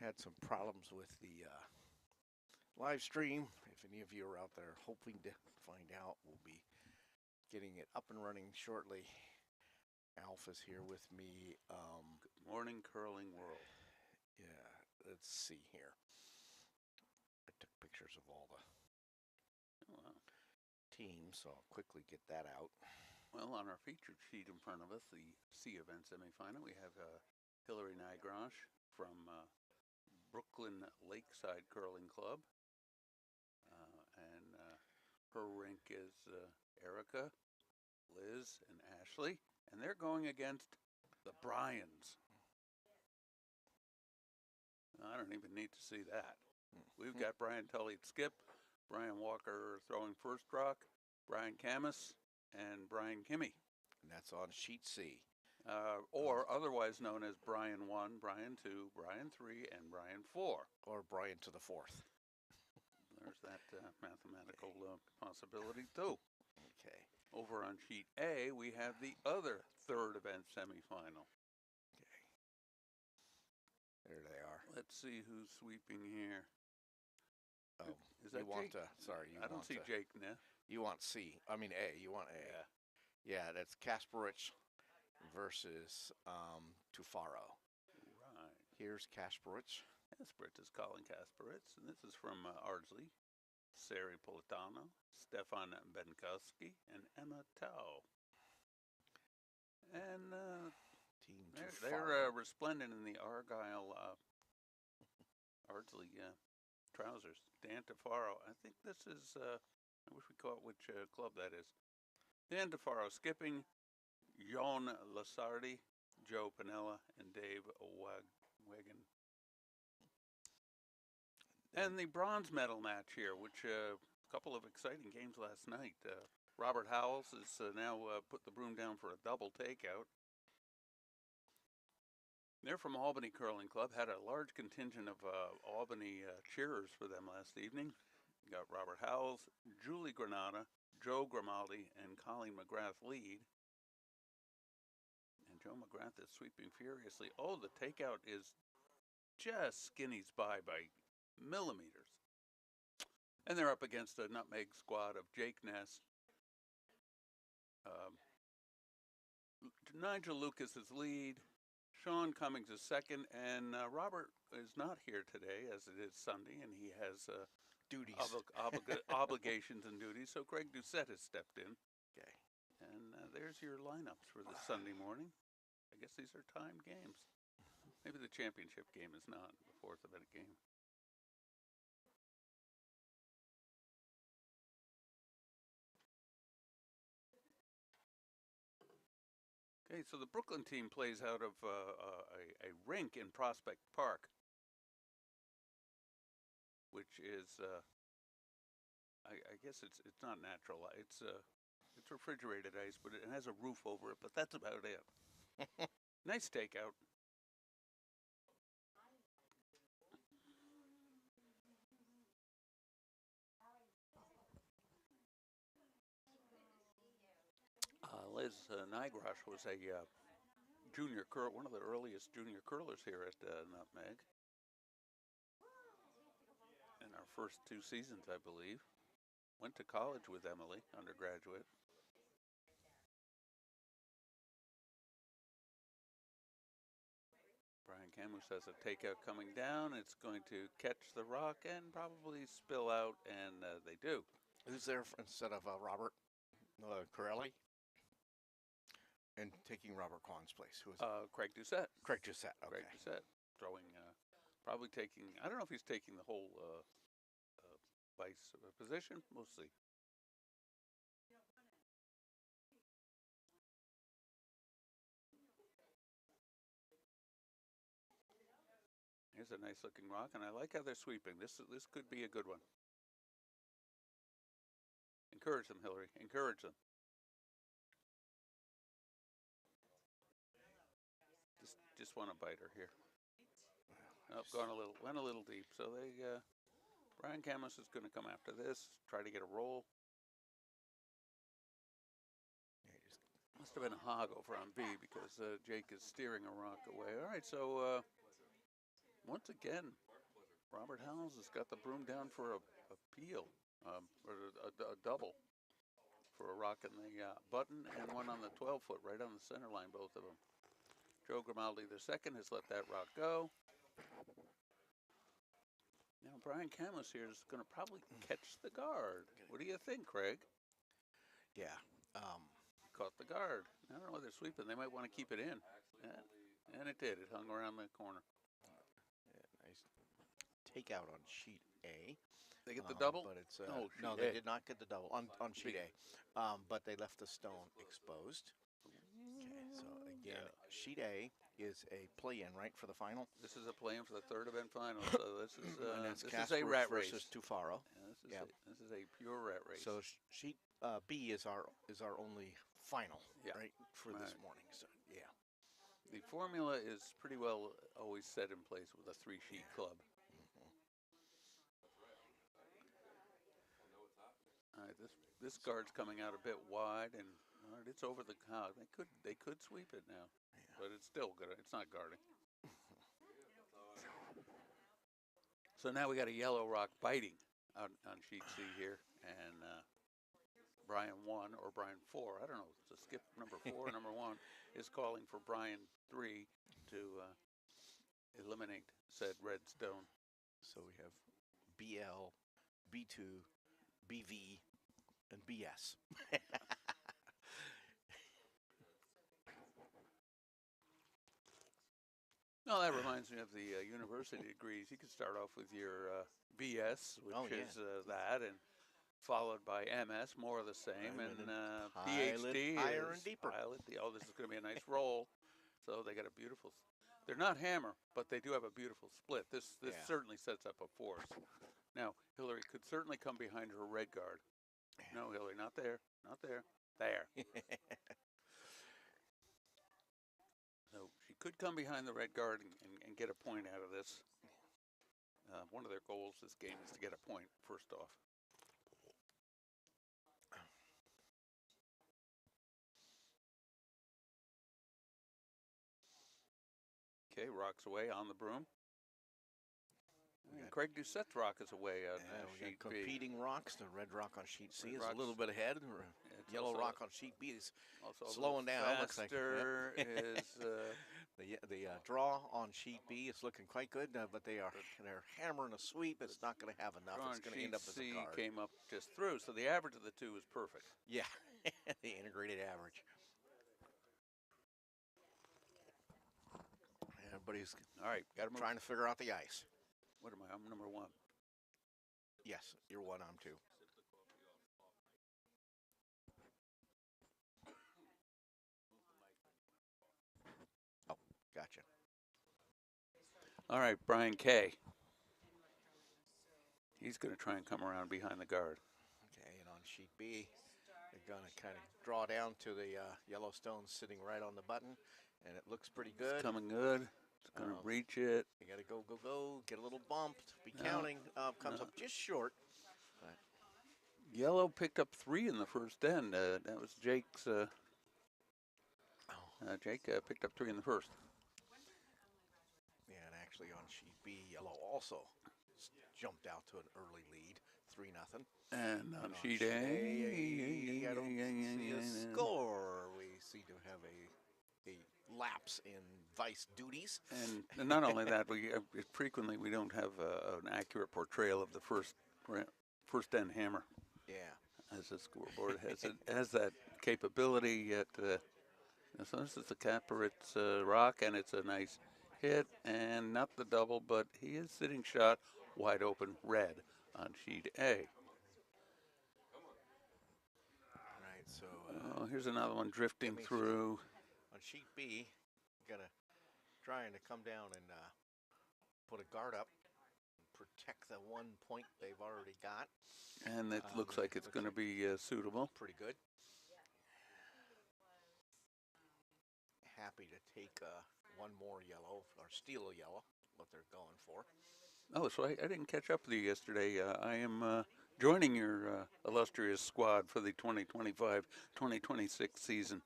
had some problems with the live stream. If any of you are out there hoping to find out, we'll be getting it up and running shortly. Alpha's here with me. Good morning, curling world. Yeah, let's see here. I took pictures of all the teams, so I'll quickly get that out. Well, on our featured sheet in front of us, the C event semifinal, we have Hillary Nygrosh from Brooklyn Lakeside Curling Club. And her rink is Erica, Liz, and Ashley. And they're going against the Bryans. I don't even need to see that. We've got Brian Tully at skip, Brian Walker throwing first rock, Brian Camus, and Brian Kimmy. And that's on sheet C. Or otherwise known as Brian 1, Brian 2, Brian 3, and Brian 4. Or Brian to the 4th. There's that mathematical possibility, too. Okay. Over on sheet A, we have the other third event semifinal. Okay. There they are. Let's see who's sweeping here. Oh, is that Jake? I don't see Jake now. You want C. I mean A. You want A. Yeah. Yeah, that's Kasparich versus Tufaro. Right. Here's Kasparich. Kasparich is Colin Kasparich, and this is from Ardsley. Sari Politano, Stefan Benkowski, and Emma Tao. And they're resplendent in the Argyle Ardsley trousers. Dan Tufaro. I think this is, I wish we caught which club that is. Dan Tufaro skipping, Jon Lasardi, Joe Pinella, and Dave Wagon. And the bronze medal match here, which a couple of exciting games last night. Robert Howells has now put the broom down for a double takeout. They're from Albany Curling Club. Had a large contingent of Albany cheerers for them last evening. You got Robert Howells, Julie Granata, Joe Grimaldi, and Colleen McGrath lead. And Joe McGrath is sweeping furiously. Oh, the takeout is just skinnies by millimeters. And they're up against a nutmeg squad of Jake Ness. Nigel Lucas is lead. Sean Cummings is second. And Robert is not here today, as it is Sunday, and he has duties, obligations and duties. So Craig Doucette has stepped in. Okay. And there's your lineups for this Sunday morning. I guess these are timed games. Maybe the championship game is not the fourth event game. Okay, so the Brooklyn team plays out of a rink in Prospect Park, which is, I guess it's not natural. It's refrigerated ice, but it has a roof over it. But that's about it. Nice takeout. Liz Nygrosh was a junior curler, one of the earliest junior curlers here at Nutmeg. In our first 2 seasons, I believe. Went to college with Emily, undergraduate. Brian Camus has a takeout coming down. It's going to catch the rock and probably spill out, and they do. Who's there instead of Robert Corelli? And taking Robert Kwan's place. Who is it? Craig Doucette. Craig Doucette, okay. Craig Doucette throwing, probably taking, I don't know if he's taking the whole vice position. We'll see. Here's a nice looking rock, and I like how they're sweeping. This could be a good one. Encourage them, Hillary. Encourage them. Just want a biter here. Oh, went a little deep. So they, Brian Camus is going to come after this, try to get a roll. Yeah, must have been a hog over on B because Jake is steering a rock away. All right, so once again, Robert Howells has got the broom down for a peel, or a double for a rock in the button and one on the 12-foot, right on the center line, both of them. Joe Grimaldi II has let that rock go. Now Brian Camus here is going to probably catch the guard. What do you think, Craig? Yeah. Caught the guard. I don't know whether they're sweeping. They might want to keep it in. Yeah. And it did. It hung around the corner. Yeah, nice takeout on sheet A. They get the double? But it's no, they did not get the double on sheet A. But they left the stone exposed. Okay, so again, sheet A is a play-in, right, for the final? This is a play-in for the third event final. So this is a Casper rat race versus Tufaro. Yeah, this is a pure rat race. So sheet B is our only final, right, for this morning. So yeah, the formula is pretty well always set in place with a 3-sheet club. All right, this guard's coming out a bit wide, and it's over the cow. They could sweep it now, but it's still good. It's not guarding. So now we got a yellow rock biting on sheet C here, and Brian 1 or Brian 4, I don't know, it's a skip number 4, number 1, is calling for Brian 3 to eliminate said red stone. So we have BL, B2, BV, and BS. No, that reminds me of the university degrees. You could start off with your BS, which is that, and followed by MS, more of the same, and PhD higher is and deeper. This is going to be a nice roll. So they got a beautiful. They're not hammer, but they do have a beautiful split. This certainly sets up a force. Now Hillary could certainly come behind her red guard. No, Hillary, not there, not there, there. So she could come behind the red guard and get a point out of this. One of their goals this game is to get a point first off. Okay, rock's away on the broom. And Craig Doucette's rock is away on sheet B. Competing rocks. The red rock on sheet C is a little bit ahead. Yellow rock on sheet B is slowing down. Looks like is the draw on sheet B is looking quite good, but they're hammering a sweep. It's not going to have enough. It's going to end up as a guard. Came up just through, so the average of the two is perfect. Yeah, the integrated average. Everybody's all right. Trying to figure out the ice. What am I? I'm number 1. Yes, you're 1. I'm 2. Oh, gotcha. All right, Brian K. He's going to try and come around behind the guard. Okay, and on sheet B, they're going to kind of draw down to the Yellowstone sitting right on the button, and it looks pretty good. It's coming good. It's going to reach it. You got to go, get a little bumped, be counting. Comes up just short. But Yellow picked up 3 in the first end. That was Jake's. Jake picked up 3 in the first. Yeah, and actually on sheet B, Yellow also jumped out to an early lead, 3-0. And on sheet A, I don't see a score. We seem to have a lapse in vice duties. And not only that, frequently we don't have an accurate portrayal of the first end hammer. Yeah, as a scoreboard has that capability. Yet, so this is the capper. It's a rock, and it's a nice hit, and not the double, but he is sitting shot wide open red on sheet A. All right, so here's another one drifting through. On sheet B, gotta trying to come down and put a guard up, and protect the 1 point they've already got. And it looks like it's going to be suitable. Pretty good. Happy to take one more yellow, or steal a yellow, what they're going for. Oh, so I didn't catch up with you yesterday. I am joining your illustrious squad for the 2025-2026 season.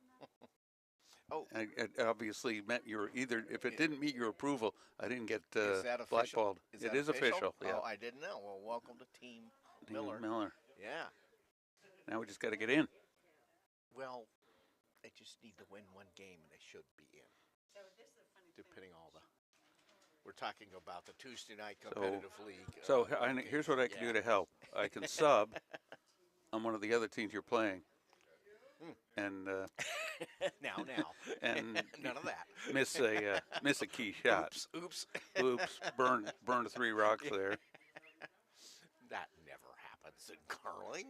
Oh, It obviously met your either. If it didn't meet your approval, I didn't get is that official? blackballed. Is It that is official. Yeah. Oh, I didn't know. Well, welcome to Team Miller. Miller. Yeah. Now we just got to get in. Well, they just need to win one game, and they should be in. Depending all the. We're talking about the Tuesday night competitive league. So here's what I can do to help. I can sub on one of the other teams you're playing, and now, and none of that. miss a key shot. Oops. Burn 3 rocks there. That never happens in curling.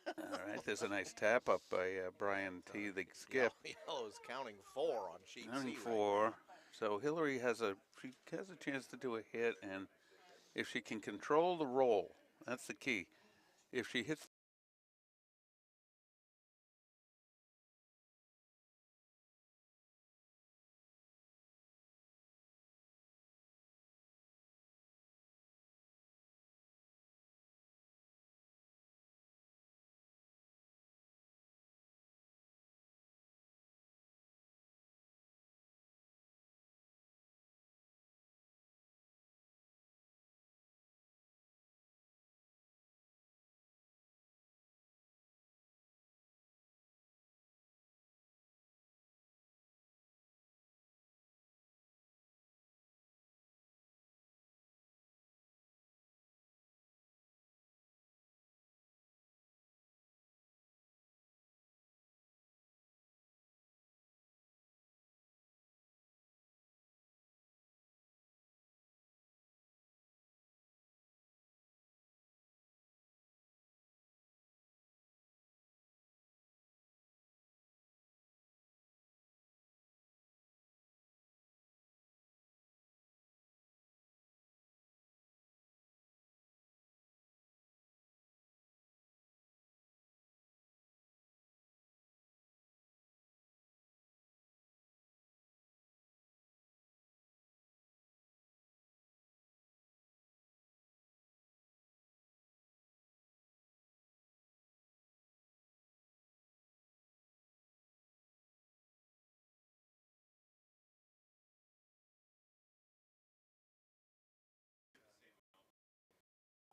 All right, there's a nice tap up by Brian T. The skip. Yellow's counting 4 on sheet Counting C. 4. Right, So Hillary has a chance to do a hit, and if she can control the roll, that's the key. If she hits.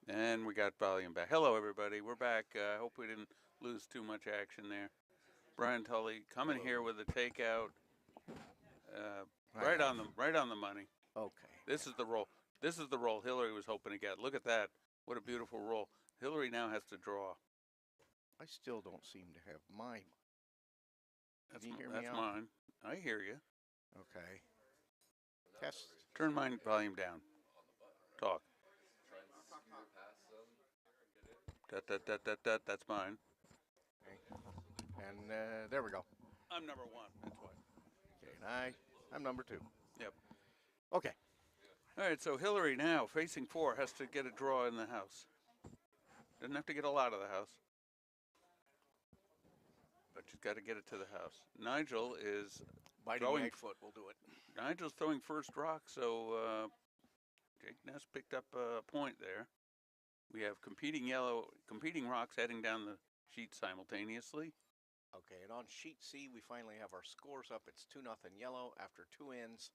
And we got volume back. Hello, everybody. We're back. I hope we didn't lose too much action there. Brian Tully coming here with a takeout, right on the money. Okay. This is the roll. This is the roll Hillary was hoping to get. Look at that. What a beautiful roll. Hillary now has to draw. I still don't seem to have mine. That's mine. I hear you. Okay. Test. Turn my volume down. Talk. That's mine. Okay. And there we go. I'm number 1. That's why. Okay, and I'm number 2. Yep. Okay. All right, so Hillary now, facing 4, has to get a draw in the house. Doesn't have to get a lot of the house, but she's got to get it to the house. Nigel is biting throwing. right foot will do it. Nigel's throwing first rock, so Jake Ness picked up a point there. We have competing rocks heading down the sheet simultaneously. Okay, and on sheet C, we finally have our scores up. It's 2-0 yellow after 2 ends,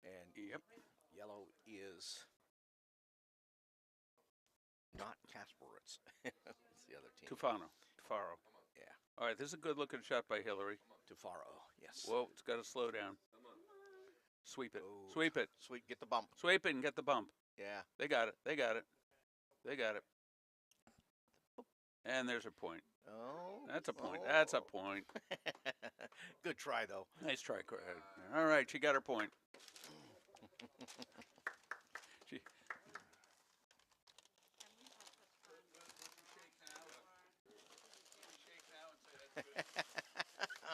and yellow is not Kasparitz. It's the other team. Tufaro. Yeah. All right, this is a good-looking shot by Hillary. Tufaro, yes. Whoa, it's got to slow down. Sweep it. Ooh. Sweep it. Get the bump. Sweep it and get the bump. Yeah. They got it. And there's her point. Oh. That's a point. That's a point. Good try, though. Nice try, Craig. All right, she got her point.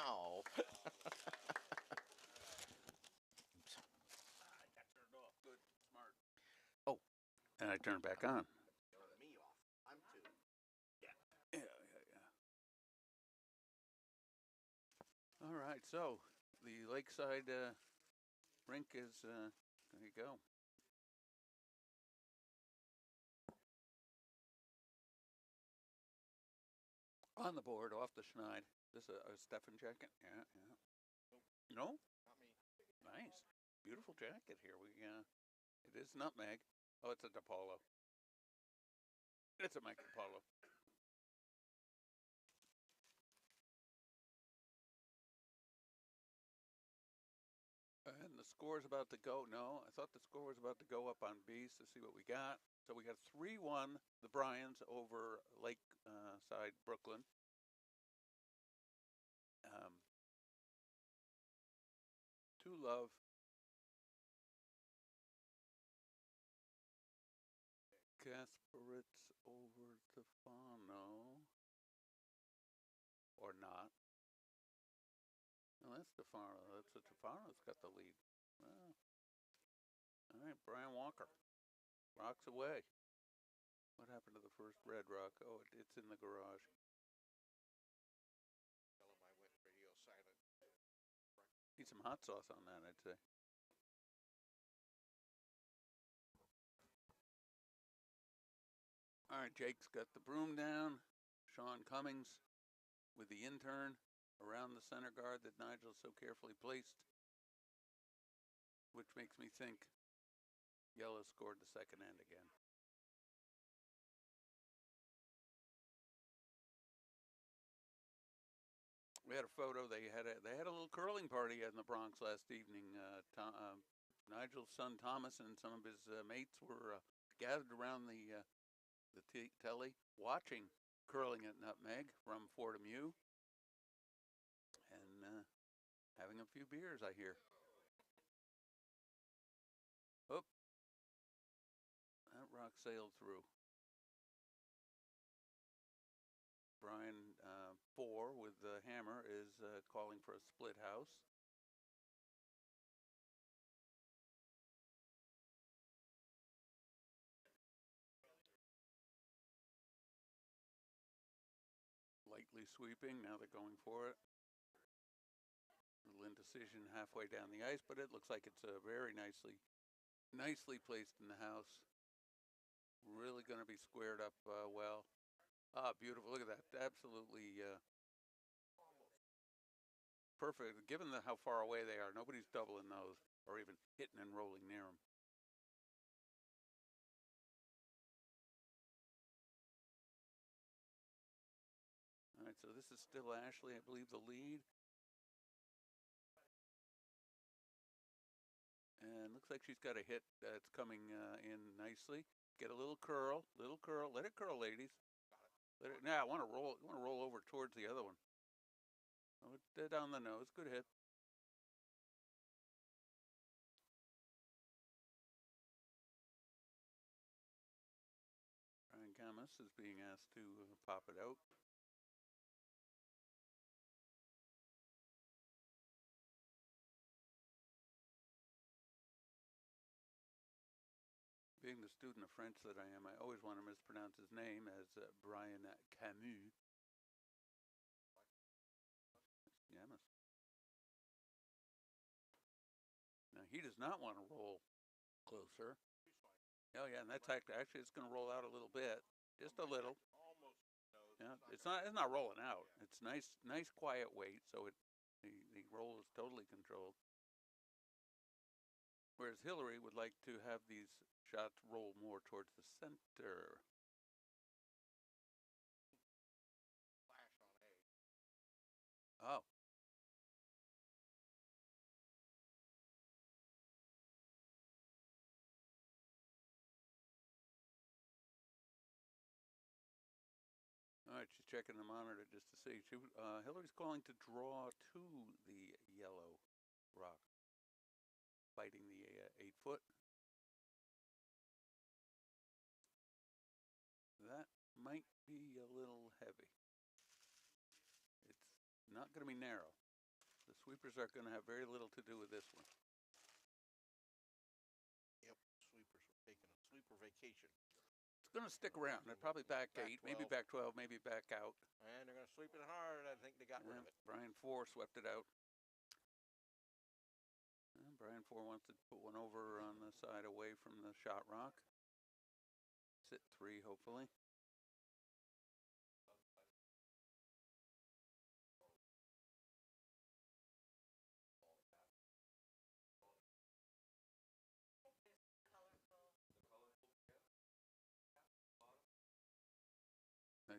Oh. Oh. And I turned back on. Me off. I'm 2. Yeah. All right, so the Lakeside rink is, there you go. On the board, off the schneid. This is a Stefan jacket? Yeah. No? Nice. Beautiful jacket here. It is nutmeg. Oh, it's a DePaulo. It's a Mike DePaulo. And the score is about to go. No, I thought the score was about to go up on Beast to see what we got. So we got 3-1, the Bryans over Lakeside, Brooklyn. Two love. Kasparitz over Stefano. Or not. No, that's Stefano. Stefano's got the lead. Well, all right, Brian Walker. Rocks away. What happened to the first red rock? Oh, it's in the garage. Tell him I went radio silent. Need some hot sauce on that, I'd say. All right, Jake's got the broom down. Sean Cummings with the intern around the center guard that Nigel so carefully placed, which makes me think Yellow scored the second end again. We had a photo. They had a little curling party in the Bronx last evening. Nigel's son Thomas and some of his mates were gathered around the telly watching curling at Nutmeg from Fordham U and having a few beers, I hear. Oh, that rock sailed through. Brian 4 with the hammer is calling for a split house. Lightly sweeping, now they're going for it. A little indecision halfway down the ice, but it looks like it's very nicely placed in the house. Really going to be squared up well. Ah, beautiful. Look at that. Absolutely perfect. Given how far away they are, nobody's doubling those or even hitting and rolling near them. All right, so this is still Ashley, I believe, the lead. And looks like she's got a hit that's coming in nicely. Get a little curl. Let it curl, ladies. Let it. Now, I want to roll. You want to roll over towards the other one. Oh, down the nose. Good hit. Brian Camus is being asked to pop it out. Being the student of French that I am, I always want to mispronounce his name as Brian Camus. Camus. Now, he does not want to roll closer. Oh, yeah, and that's actually it's going to roll out a little bit. Just a little. Yeah, it's not rolling out. It's nice quiet weight, so the roll is totally controlled. Whereas Hillary would like to have these shots roll more towards the center. Flash on A. Oh. All right, she's checking the monitor just to see. Hillary's calling to draw to the yellow rock, fighting the 8-foot. That might be a little heavy. It's not going to be narrow. The sweepers are going to have very little to do with this one. Yep, sweepers were taking a sweeper vacation. It's going to stick around. They're probably back 8, maybe back 12, maybe back out. And they're going to sweep it hard. I think they got rid of it. Brian 4 swept it out. And Brian 4 wants to put one over on the side away from the shot rock. Sit 3, hopefully.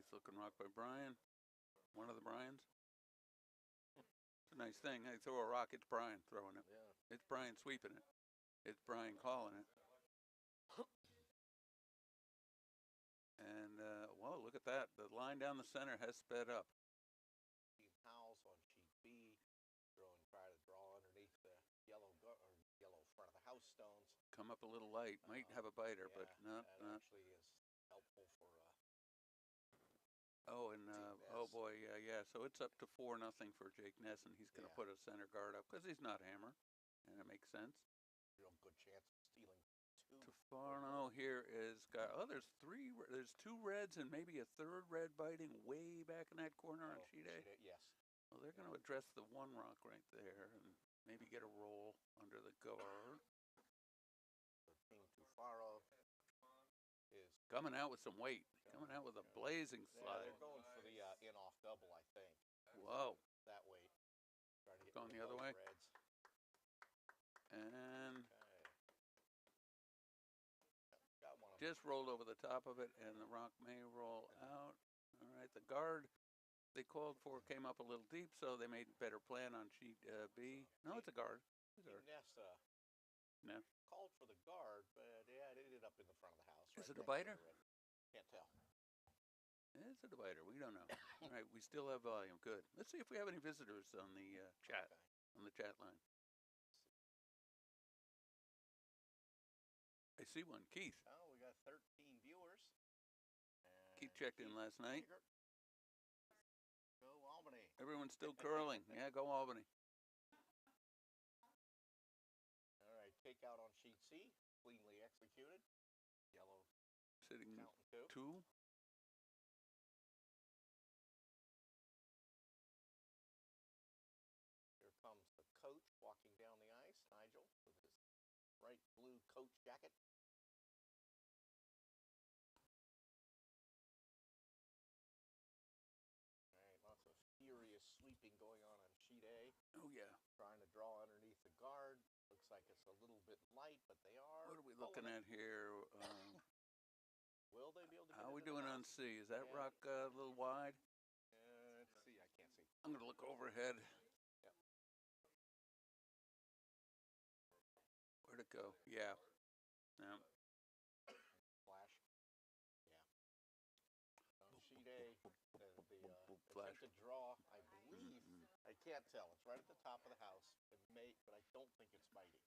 Nice looking rock by Brian. One of the Brians. It's a nice thing. They throw a rock, it's Brian throwing it. Yeah. It's Brian sweeping it. It's Brian calling it. And, whoa, look at that. The line down the center has sped up. Team Howells on sheet B, try to draw underneath the yellow front of the house stones. Come up a little light. Might have a biter, Yeah, but not. that actually is helpful for Oh, and oh boy, yeah. So it's up to 4-0 for Jake Ness, and he's going to put a center guard up because he's not hammer, and it makes sense. real good chance of stealing two. Tafarno here is got. Oh, there's two reds and maybe a third red biting way back in that corner on sheet A. Yes. Well, they're going to address the one rock right there and maybe get a roll under the guard. So Team Tufaro is coming out with some weight. Coming out with a blazing slide. They're going for the in-off double, I think. Whoa. That weight. Trying to get going the other way. Reds. And got one just rolled over the top of it, and the rock may roll out. All right, the guard they called for came up a little deep, so they made a better plan on sheet B. No, it's a guard. Ness called for the guard, but yeah, it ended up in the front of the house. Is it a biter? Can't tell. Is it a biter? We don't know. All right, we still have volume. Good. Let's see if we have any visitors on the chat, on the chat line. I see one. Keith. Oh, we got 13 viewers. Keith checked in last night. Go Albany. Everyone's still curling. Yeah, go Albany. All right, takeout on sheet C, cleanly executed. Yellow sitting counting two. Here comes the coach walking down the ice, Nigel, with his bright blue coach jacket. All right, lots of furious sweeping going on sheet A. Oh, yeah. Trying to draw underneath the guard. Looks like it's a little bit light, but they are. What are we looking at here? Will they be able to get how are we doing on C? Is that rock a little wide? Let's see. I can't see. I'm going to look overhead. Yep. Where'd it go? Yeah. Yeah. Flash. Yeah. On sheet A, the flash. attempted draw, I believe. I can't tell. It's right at the top of the house. It may, but I don't think it's biting.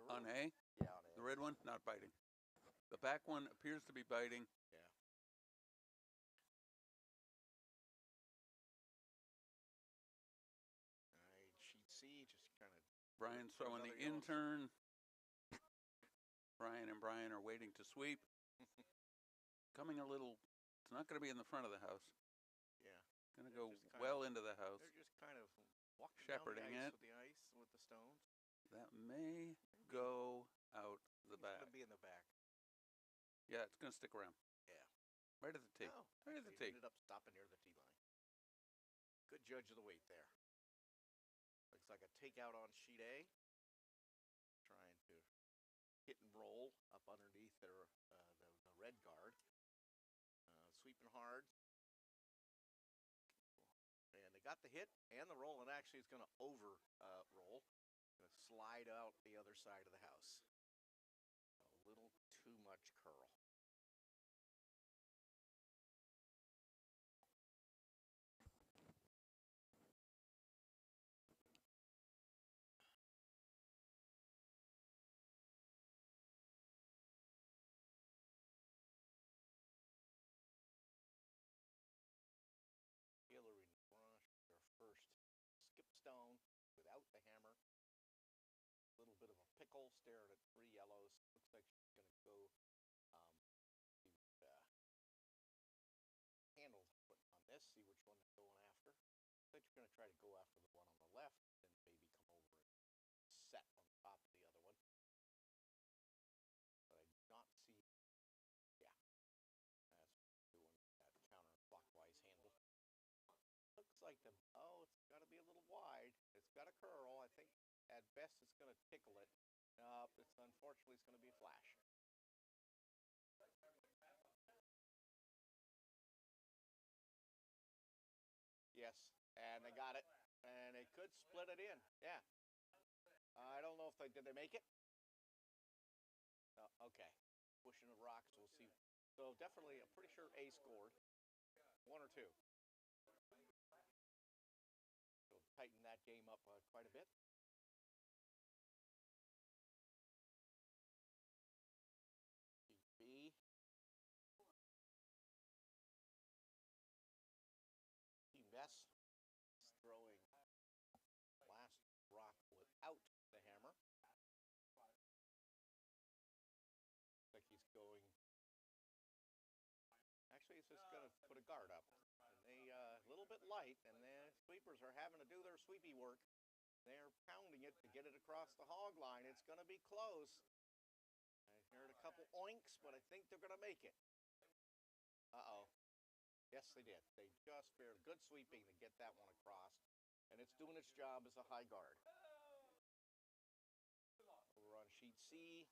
On A? Yeah, on A. The red one? Not biting. The back one appears to be biting. Yeah. All right, sheet C, just kind of. Brian's throwing the intern. Brian and Brian are waiting to sweep. Coming a little, it's not going to be in the front of the house. Yeah. Going to go well into the house. They're just kind of walking shepherding down it with the ice, with the stones. That may go out the back. It's going to be in the back. Yeah, it's going to stick around. Yeah. Right at the tee. Oh, right at the tee. Ended up stopping near the tee line. Good judge of the weight there. Looks like a takeout on sheet A. Trying to hit and roll up underneath their the red guard. Sweeping hard. And they got the hit and the roll, and actually it's going to over roll. Going to slide out the other side of the house. A little too much curl. Hillary Brush, their first skip stone without the hammer. A little bit of a pickle, staring at 3 yellows. Looks like she's going to go handles putting on this, see which one they're going after. Looks like you're going to try to go after the one on the left, and maybe come over and set on top of the other one. But I do not see, yeah, that's doing that counterclockwise handle. Looks like it's got to be a little wide. It's got a curl. I think at best it's going to tickle it. Unfortunately, it's going to be a flash. yes. And they got it. And they could split it in. Yeah. I don't know if did they make it? Okay. Pushing the rocks, we'll see. So definitely, I'm pretty sure A scored. 1 or 2. So tighten that game up quite a bit. B. Team S is throwing last rock without the hammer. Looks like he's going. Actually, he's just going to put a guard up. And they a little bit light, and the sweepers are having to do their sweepy work. They're pounding it to get it across the hog line. It's going to be close. I heard a couple oinks, but I think they're going to make it. Uh-oh. Yes, they did. They just fared good sweeping to get that one across. And it's doing its job as a high guard. Over on sheet C.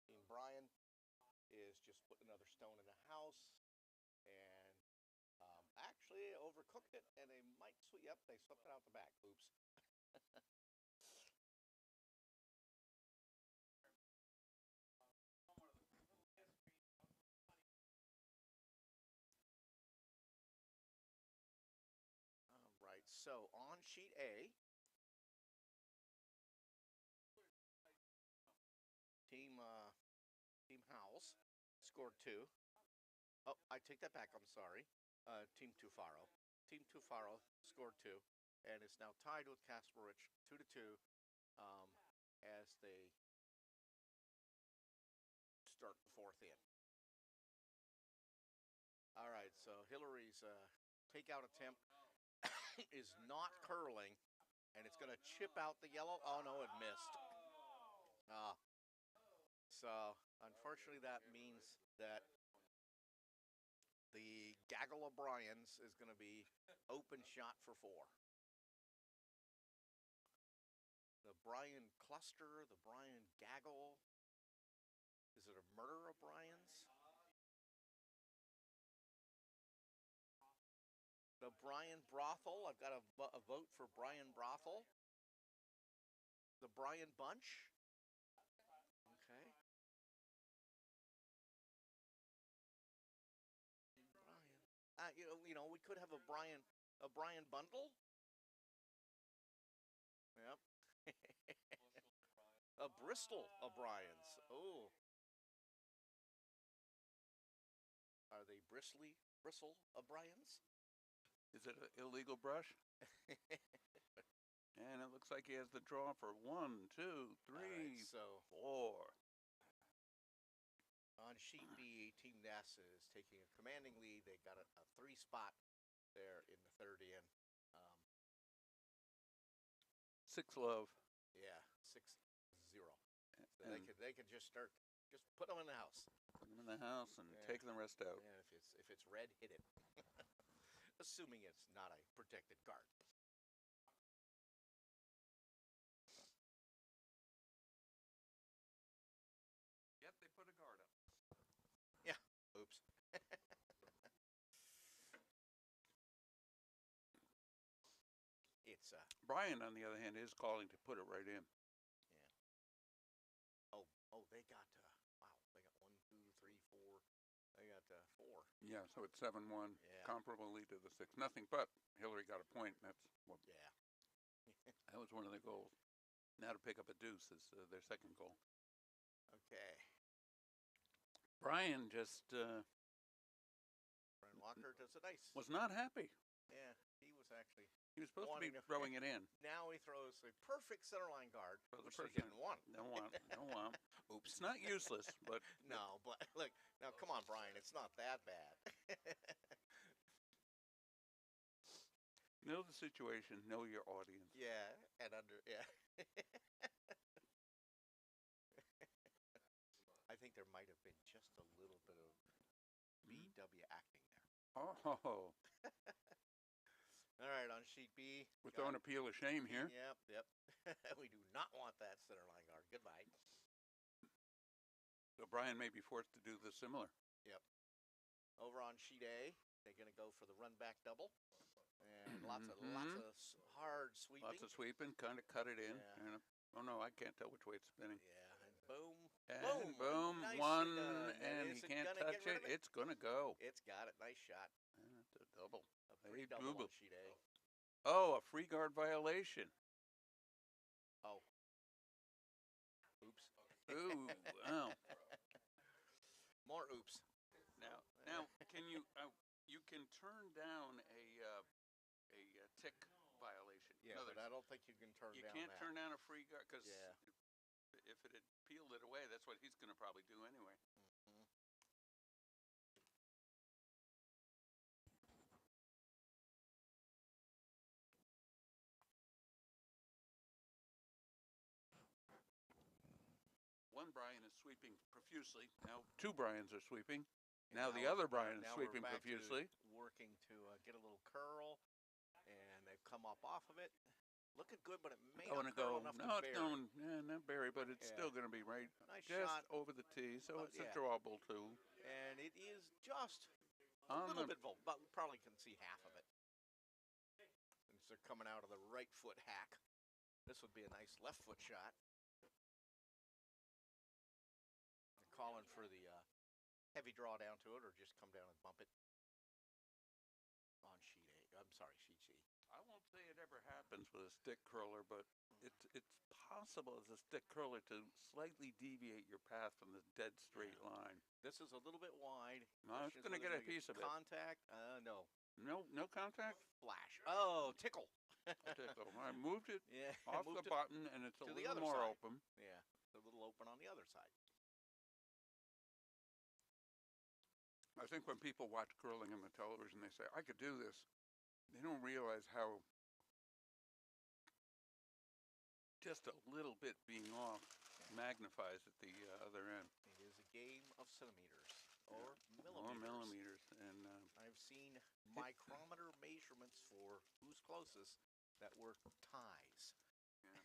Team Brian is just putting another stone in the house. And actually overcooked it, and they might sweep. Yep, they swept it out the back. Oops. Right, so on sheet A, Team Howells scored 2. Oh, I take that back. I'm sorry. Team Tufaro. Team Tufaro scored 2, and it's now tied with Kasparich 2-2 as they start the 4th in. All right, so Hillary's takeout attempt is not curling, and it's going to chip out the yellow. Oh, no, it missed. So, unfortunately, that means that the gaggle of Bryans is going to be open shot for 4. The Bryan cluster, the Bryan gaggle. Is it a murder of Bryans? The Bryan brothel. I've got a vote for Bryan brothel. The Bryan bunch. Okay. Bryan. You know, we could have a Bryan bundle. Yep. A Bristol of Bryans. Oh. Are they bristle of Bryans? Is it an illegal brush? And it looks like he has the draw for 1, 2, 3, right, so 4. On sheet B, Team Ness is taking a commanding lead. They got a 3 spot there in the 3rd in. 6-love. Yeah, 6-0. So they could just put them in the house. Put them in the house and take the rest out. And if it's red, hit it. Assuming it's not a protected guard. Yet they put a guard up. Yeah. Oops. It's Brian, on the other hand, is calling to put it right in. Yeah. Oh, they got wow. They got 1, 2, 3, 4. They got 4. Yeah, so it's 7-1, Yeah. comparable lead to the 6. Nothing but Hillary got a point. That's what. Yeah. That was one of their goals. Now to pick up a deuce is their second goal. Okay. Brian just Brian Walker does it nice. was not happy. Yeah, he was actually. He was supposed to be wanting throwing it in. Now he throws a perfect center line guard, which perfect. they didn't want. Don't want. Oops. It's not useless, but No, but look, now come on, Brian, it's not that bad. know the situation, know your audience. Yeah, and yeah. I think there might have been just a little bit of BW acting there. Oh. All right, on sheet B. We're throwing a peel of shame here. Yep. We do not want that center line guard. Goodbye. So Brian may be forced to do the similar. Yep. Over on sheet A, They're going to go for the run back double. And lots of hard sweeping. Lots of sweeping, kind of cut it in. Yeah. And, oh no, I can't tell which way it's spinning. Yeah, and boom. And boom, one, and he can't touch it. It's going to go. It's got it. Nice shot. And it's a double. A free double on sheet A. Oh, a free guard violation. Oh. Oops. Ooh, wow. More oops. Now, can you you can turn down a tick violation? Yeah, but I don't think you can turn down that. You can't turn down a free guard because yeah. if it had peeled it away, that's what he's going to probably do anyway. One Brian is sweeping profusely. Now two Brians are sweeping. Now the other Brian is sweeping profusely. Working to get a little curl, and they've come up off of it. Looking good, but it may not curl enough to bury. It's going, not bury, but it's still going to be right just shot. over the tee, so it's a drawable too. And it is just a little bit, but we probably can see half of it. Since they're coming out of the right foot hack. This would be a nice left foot shot. They're calling for the heavy draw down to it, or just come down and bump it on sheet A. I'm sorry, sheet C. I won't say it ever happens with a stick curler, but it's possible as a stick curler to slightly deviate your path from the dead straight line. This is a little bit wide. No, it's going to get a piece of it. Contact? No. No contact? Flash. Oh, tickle. Tickle. I moved it off the button, and it's a little more open. Yeah, it's a little open on the other side. I think when people watch curling on the television, they say, I could do this. They don't realize how just a little bit being off magnifies at the other end. It is a game of centimeters or millimeters. Or millimeters. And I've seen micrometer measurements for who's closest that were ties. Yeah.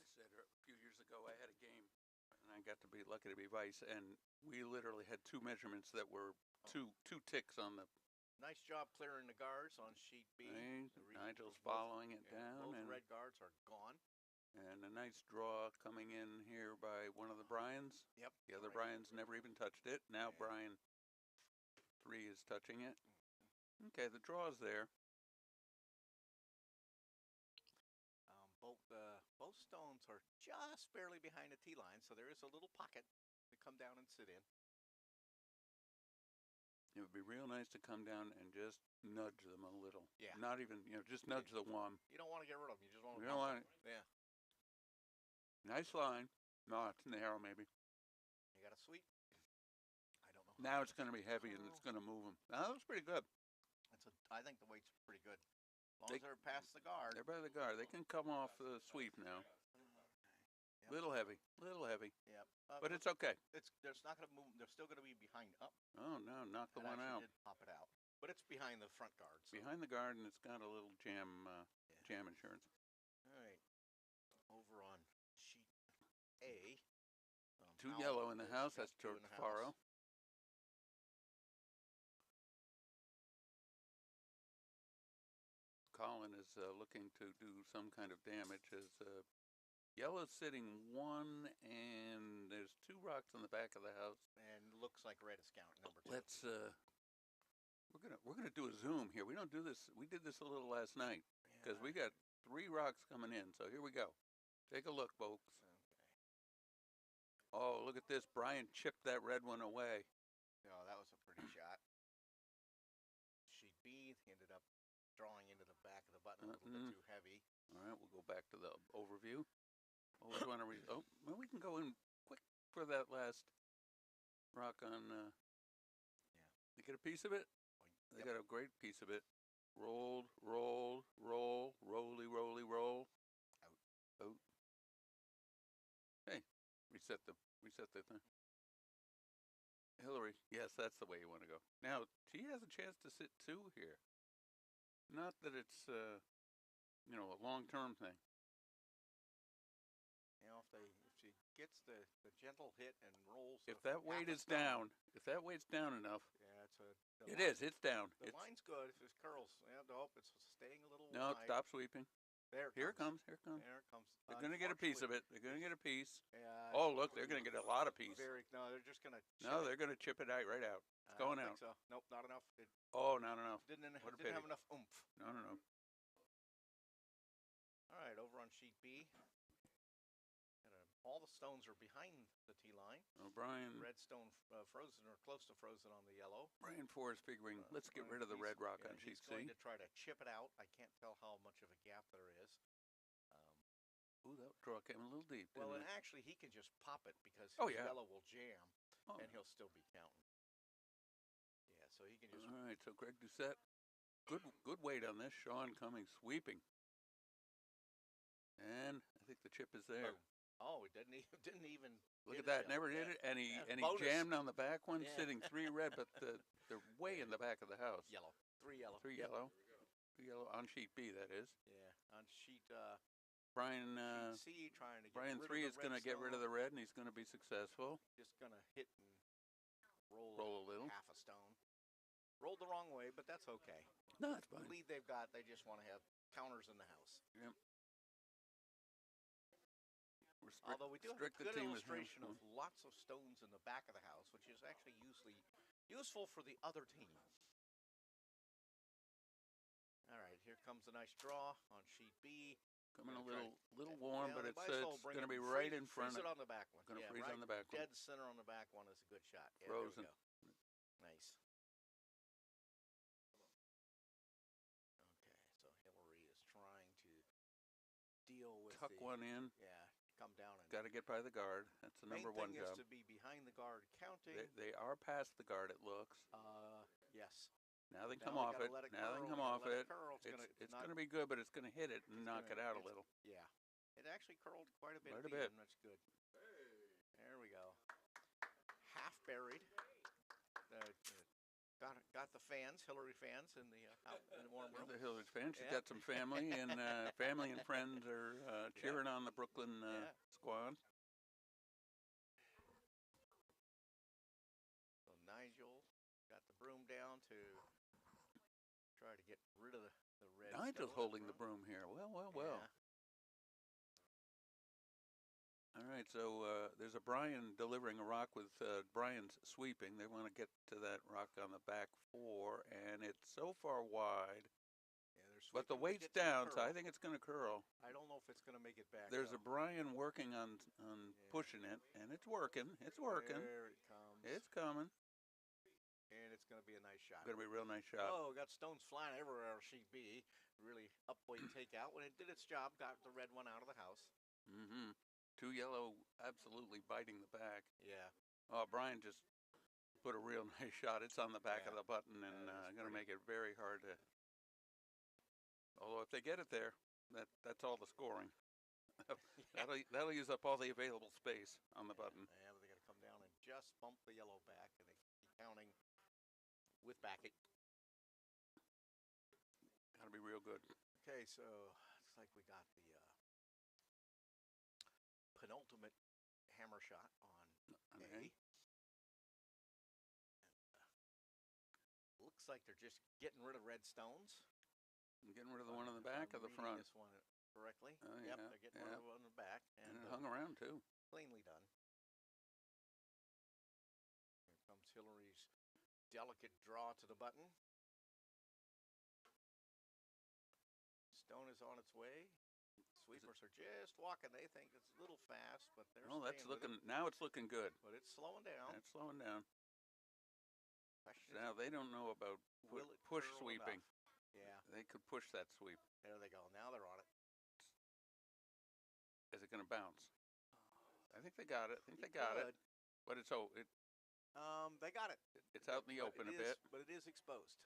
I said a few years ago I had a game. I got to be lucky to be vice, and we literally had two measurements that were two ticks on the. Nice job clearing the guards on sheet B. Nigel's following it down, both and red guards are gone. And a nice draw coming in here by one of the Bryans. Yep. The other Bryans never even touched it. Now Brian 3 is touching it. Okay, the draw's there. Both stones are just barely behind the tee line, so there is a little pocket to come down and sit in. It would be real nice to come down and just nudge them a little. Yeah. Not even, just nudge the one. You don't want to get rid of them. You just want to. You don't want it. Yeah. Nice line. No, it's narrow maybe. You got a sweep? I don't know. Now it's going to be heavy and it's going to move them. Now, that was pretty good. I think the weight's pretty good. As long as they're past the guard. They're by the guard. They can come off the sweep now. Yep. Little heavy. Yep. But it's okay. There's not going to move. They're still going to be behind up. Oh, no, knock the one out. Did pop it out. But it's behind the front guard. So. Behind the guard, and it's got a little jam insurance. All right. Over on sheet A. Two yellow in the house. That's George Faro. Colin is looking to do some kind of damage as yellow's sitting 1, and there's 2 rocks on the back of the house. And looks like red is count number 2. Let's we're gonna do a zoom here. We don't do this. We did this a little last night because we got 3 rocks coming in. So here we go. Take a look, folks. Okay. Oh, look at this. Brian chipped that red one away. Oh, that was a pretty shot. Sheet B ended up drawing into the back of the button a little bit too heavy. All right, we'll go back to the overview. Always want to well, we can go in quick for that last rock on. They get a piece of it. They got a great piece of it. Rolled, roll, rolly, roll. Out. Hey, reset the thing. Hillary, yes, that's the way you want to go. Now she has a chance to sit 2 here. Not that it's a long-term thing. You know, if she gets the gentle hit and rolls. If that weight is down, enough. Yeah, It's down. The line's good. If it curls, nope, it's staying a little No, wide. stop sweeping. Here it comes. Here it comes. There it comes. They're going to get a piece of it. They're going to get a piece. Yeah. Oh, look, they're going to get a lot of piece. No, they're just going to. No, they're going to chip it out right out. It's going out. So. Nope, not enough. Not enough. Didn't have enough oomph. No. All right, over on sheet B. All the stones are behind the tee line. Brian. Red stone frozen or close to frozen on the yellow. Brian Four is figuring, let's get rid of the red rock on sheet C. He's going to try to chip it out. I can't tell how much of a gap there is. Ooh, that draw came a little deep. Well, and actually, he can just pop it because his yellow will jam, and he'll still be counting. Yeah, so he can just. All right, so Greg Doucette, good weight on this. Sean Cummings sweeping, and I think the chip is there. Oh, it didn't even. Look at that! Never did it, and he jammed on the back one, sitting 3 red, but they're way in the back of the house. Yellow, 3 yellow. 3 yellow. 3 yellow on sheet B, that is. Yeah, on sheet. Brian. Sheet C trying to. Brian 3 is going to get rid of the red, and he's going to be successful. Just going to hit and roll a little. Half a stone. Rolled the wrong way, but that's okay. No, that's fine. The lead they've got, they just want to have counters in the house. Yep. Although we do have a good illustration of lots of stones in the back of the house, which is actually usually useful for the other team. All right, here comes a nice draw on sheet B. Coming a little warm, but it's going to be right in front. Freeze it on the back one. Going to freeze on the back one. Dead center on the back one is a good shot. Yeah, frozen. There we go. Nice. Okay, so Hillary is trying to deal with tuck one in. Yeah. Come down and got to get by the guard. That's the number one job. Main thing is to be behind the guard counting. They are past the guard, it looks. Yes. Now they come off it. Now they come off it. It's going to be good, but it's going to hit it and knock it out a little. Yeah. It actually curled quite a bit. That's good. There we go. Half buried. Got the fans, Hillary fans, in the warm room. The Hillary fans. She's got some family, and family and friends are cheering on the Brooklyn squad. So Nigel got the broom down to try to get rid of the red. Nigel's holding the broom here. Well. Yeah. All right, so there's a Brian delivering a rock with Brian's sweeping. They want to get to that rock on the back 4, and it's so far wide. Yeah, but the weight's down, so I think it's going to curl. I don't know if it's going to make it back. There's a Brian working on pushing it, and it's working. It's working. There it comes. It's coming. And it's going to be a nice shot. Going to be a real nice shot. Oh, got stones flying everywhere on sheet B. Really upweight takeout. When it did its job, got the red one out of the house. Mm-hmm. 2 yellow, absolutely biting the back. Yeah. Oh, Brian just put a real nice shot. It's on the back of the button, and going to make it very hard to. Although if they get it there, that's all the scoring. that'll use up all the available space on the button. Yeah, they got to come down and just bump the yellow back, and they keep counting with backing. Got to be real good. Okay, so it's like we got the penultimate hammer shot on A. And, looks like they're just getting rid of red stones. And getting rid of the one on the back or the front? This one correctly. Oh, yep, they're getting rid of the one on the back. And it hung around, too. Cleanly done. Here comes Hillary's delicate draw to the button. Stone is on its way. Sweepers are just walking. They think it's a little fast, but they're now it's looking good. But it's slowing down. It's slowing down. Now they don't know about push sweeping. Yeah. They could push that sweep. There they go. Now they're on it. Is it going to bounce? I think they got it. But it's they got it. It's out in the open a bit. But it is exposed.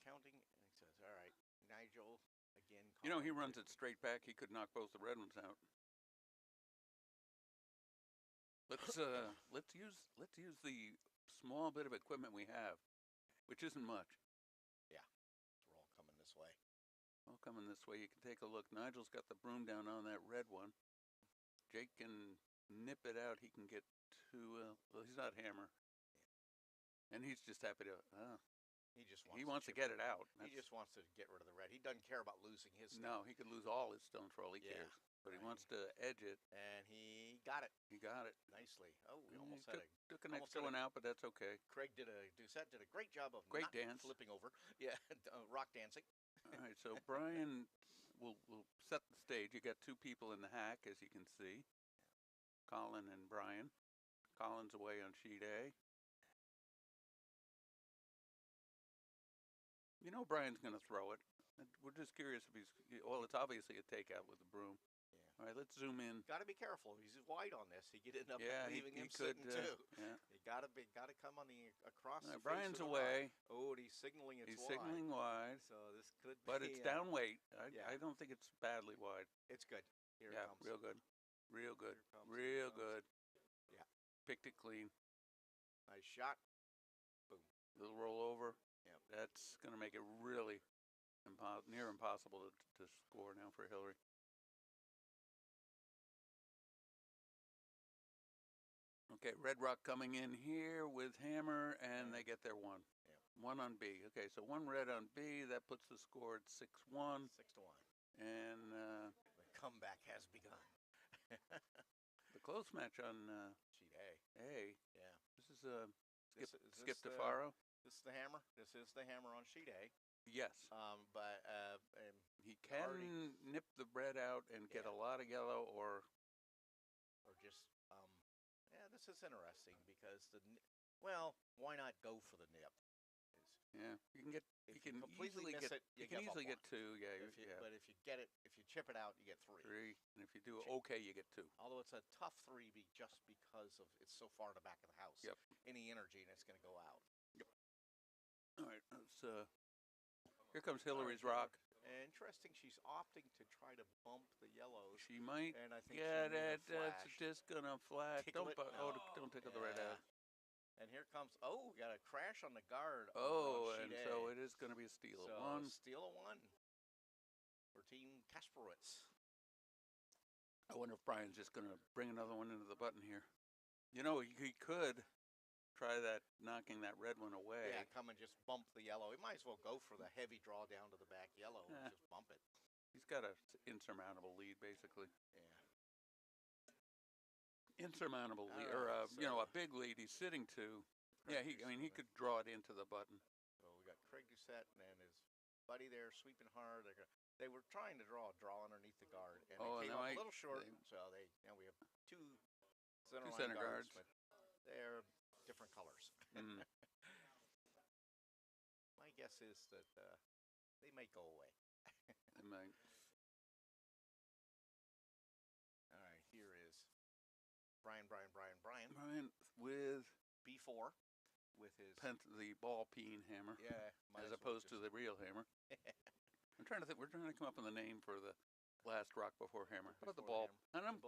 Counting, and it says, all right, Nigel again. You know, he runs it straight back. He could knock both the red ones out. Let's use the small bit of equipment we have, which isn't much. Yeah, we're all coming this way. All coming this way. You can take a look. Nigel's got the broom down on that red one. Jake and nip it out, he can get to, well, he's not hammer. And he's just happy to, he wants to get it out. He just wants to get rid of the red. He doesn't care about losing his stone. No, he could lose all his stones for all he cares. But he wants to edge it. And he got it. He got it. Nicely. Oh, we almost took an extra one out, but that's okay. Craig Doucette did a great job of great not dance. Flipping over. Yeah, rock dancing. All right, so Brian will set the stage. You got two people in the hack, as you can see. Colin and Brian. Colin's away on sheet A. You know Brian's going to throw it. We're just curious if well, it's obviously a takeout with the broom. Yeah. All right, let's zoom in. Got to be careful. He's wide on this. He could end up leaving him could, sitting too. Yeah. You got to come on across the Brian's face away. Oh, and he's signaling it's wide. He's signaling wide. So this could be. But it's down weight. I don't think it's badly wide. It's good. Here it comes. Real good. Real good. Real good. Yeah. Picked it clean. Nice shot. Boom. Little roll over. Yeah. That's going to make it really near impossible to score now for Hillary. Okay, Red Rock coming in here with hammer, and they get their one. Yeah. One on B. Okay, so one red on B. That puts the score at 6-1. 6-1. And the comeback has begun. The close match on sheet A. Yeah. This is Skip DeFaro. This is the hammer. This is the hammer on sheet A. Yes. But he can nip the red out and get a lot of yellow, or just this is interesting because why not go for the nip? You can easily get it. You can easily get two. But if you get it, if you chip it out, you get three. And if you do you get two. Although it's a tough three, just because of it's so far in the back of the house. Yep. Any energy and it's going to go out. Yep. All right. Here comes Hillary's rock. Interesting. She's opting to try to bump the yellows. She might. And I think that's just gonna flash. Don't tickle the red out. And here comes. We got a crash on the guard. And so it is going to be a steal of one. Steal of one for Team Kasperowitz. I wonder if Brian's just going to bring another one into the button here. You know, he could try knocking that red one away. Yeah, come and just bump the yellow. He might as well go for the heavy draw down to the back yellow and just bump it. He's got an insurmountable lead, basically. Yeah. Insurmountable lead, a big lead. He's sitting to. He could draw it into the button. So we got Craig Doucette and his buddy there sweeping hard. They were trying to draw underneath the guard, and they came up a little short. So now we have two center guards. But they're different colors. My guess is that they might go away. They might. All right, here is Brian with B4 with his the ball peen hammer. Yeah, as opposed to the real hammer. I'm trying to think. We're trying to come up with a name for the last rock before hammer. How about the ball? And I'm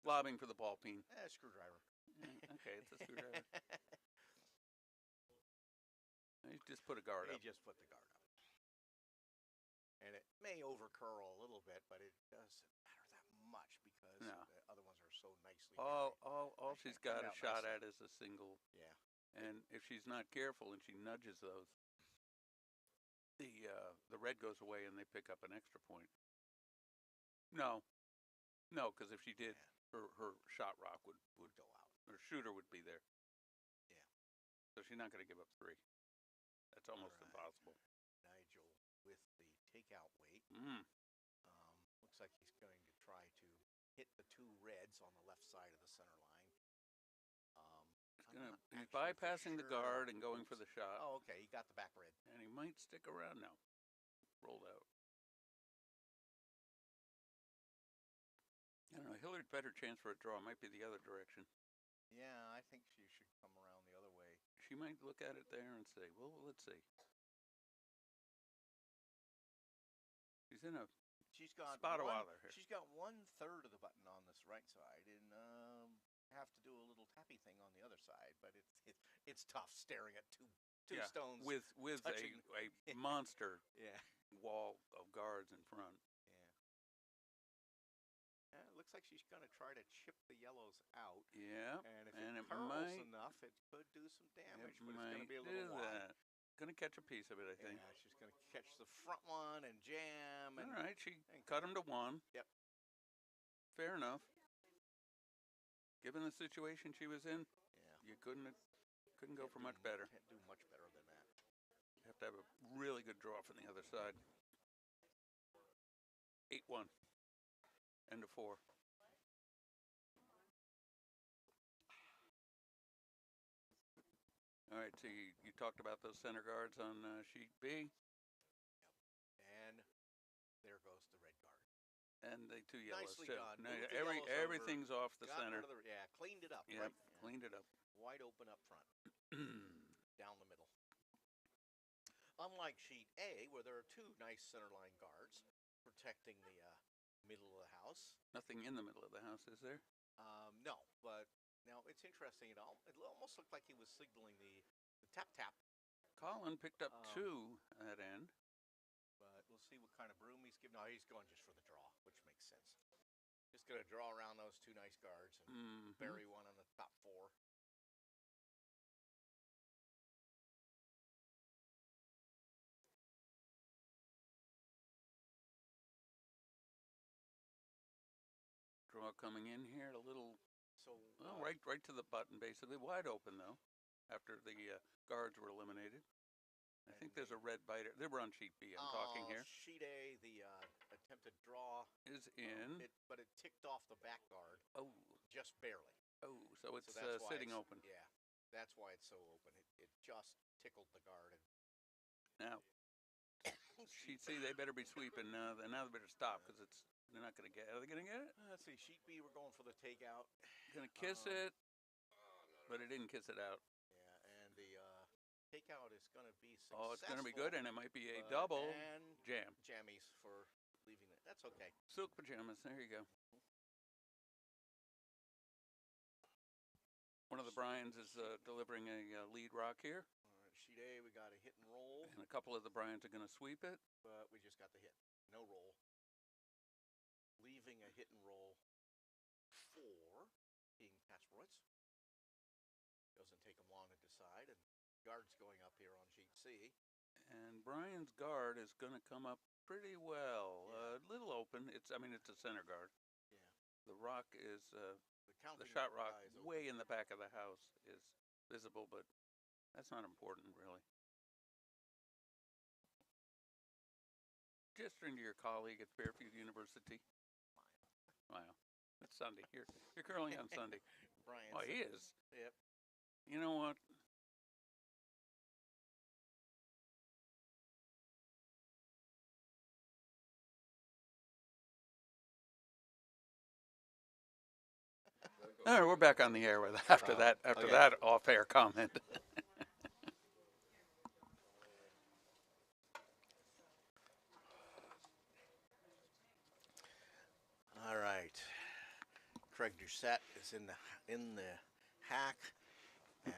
lobbing for the ball peen. Screwdriver. Okay, it's a screwdriver. He just put a guard up. He just put the guard up. And it may overcurl a little bit, but it doesn't matter that much because the other ones are so nicely all she's got a shot at is a single. Yeah. And if she's not careful and she nudges those, the red goes away and they pick up an extra point. No, because if she did, her shot rock would go out. Her shooter would be there. Yeah. So she's not going to give up three. That's almost impossible. Nigel with the takeout weight. Looks like he's going to try to hit the two reds on the left side of the center line. He's bypassing the guard and going for the shot. Oh, okay. He got the back red. And he might stick around now. Rolled out. I don't know. Hillary's better chance for a draw might be the other direction. Yeah, I think she should come around the other way. She might look at it there and say, well, let's see. She's in a spot a while here. She's got 1/3 of the button on this right side, and have to do a little tappy thing on the other side. But it's tough staring at two stones with a monster wall of guards in front. Yeah. It looks like she's going to try to chip the yellows out. Yeah. And if and it curls enough, it could do some damage, but it's going to be a little wide. Going to catch a piece of it, I think. Yeah, she's going to catch the front one and jam. And, all right, she cut him to 1. Yep. Fair enough. Given the situation she was in, yeah, you couldn't go for much better. Can't do much better than that. You have to have a really good draw from the other side. 8-1. End of 4. All right, so you talked about those center guards on sheet B. And there goes the red guard. And the 2 yellows Nicely too. done. No, Moved the yellows everything's over. off the Got center. rid of cleaned it up. Yep, Right? cleaned it up. Wide open up front. Down the middle. Unlike sheet A, where there are 2 nice centerline guards protecting the middle of the house. Nothing in the middle of the house, is there? No, but now it's interesting. It almost looked like he was signaling the tap. Colin picked up 2 at end. But we'll see what kind of broom he's giving. No, he's going just for the draw, which makes sense. Just going to draw around those 2 nice guards and bury one on the top 4. Draw coming in here, a little, So right to the button, basically. Wide open, though, after the guards were eliminated. I think there's a red biter. They were on sheet B, I'm talking here. Sheet A, the attempted draw is in. But it ticked off the back guard. Oh. Just barely. Oh, so it's that's sitting open. Yeah, that's why it's so open. It just tickled the guard. Now, sheet C, they better be sweeping now. Now they better stop because they're not going to get it. Are they going to get it? Let's see. Sheet B, we're going for the takeout. Going to kiss it, but it didn't kiss it out. Yeah, and the takeout is going to be successful. Oh, it's going to be good, and it might be a double and jam. Jammies for leaving it. That's okay. Silk pajamas. There you go. One of the Bryans is delivering a lead rock here. All right, sheet A, we got a hit and roll. And a couple of the Bryans are going to sweep it. But we just got the hit. No roll. Leaving a hit and roll 4 being Kasparowitz. Doesn't take him long to decide. And guard's going up here on sheet C. And Brian's guard is going to come up pretty well. Yeah. A little open. It's a center guard. Yeah. The rock is... the shot rock way in the back of the house is visible, but that's not important, really. Gesturing to your colleague at Fairfield University. Wow. It's Sunday. You're curling on Sunday. Brian. Oh, he is. Yep. You know what? All right, we're back on the air with after that off-air comment. All right. Craig Doucette is in the hack, and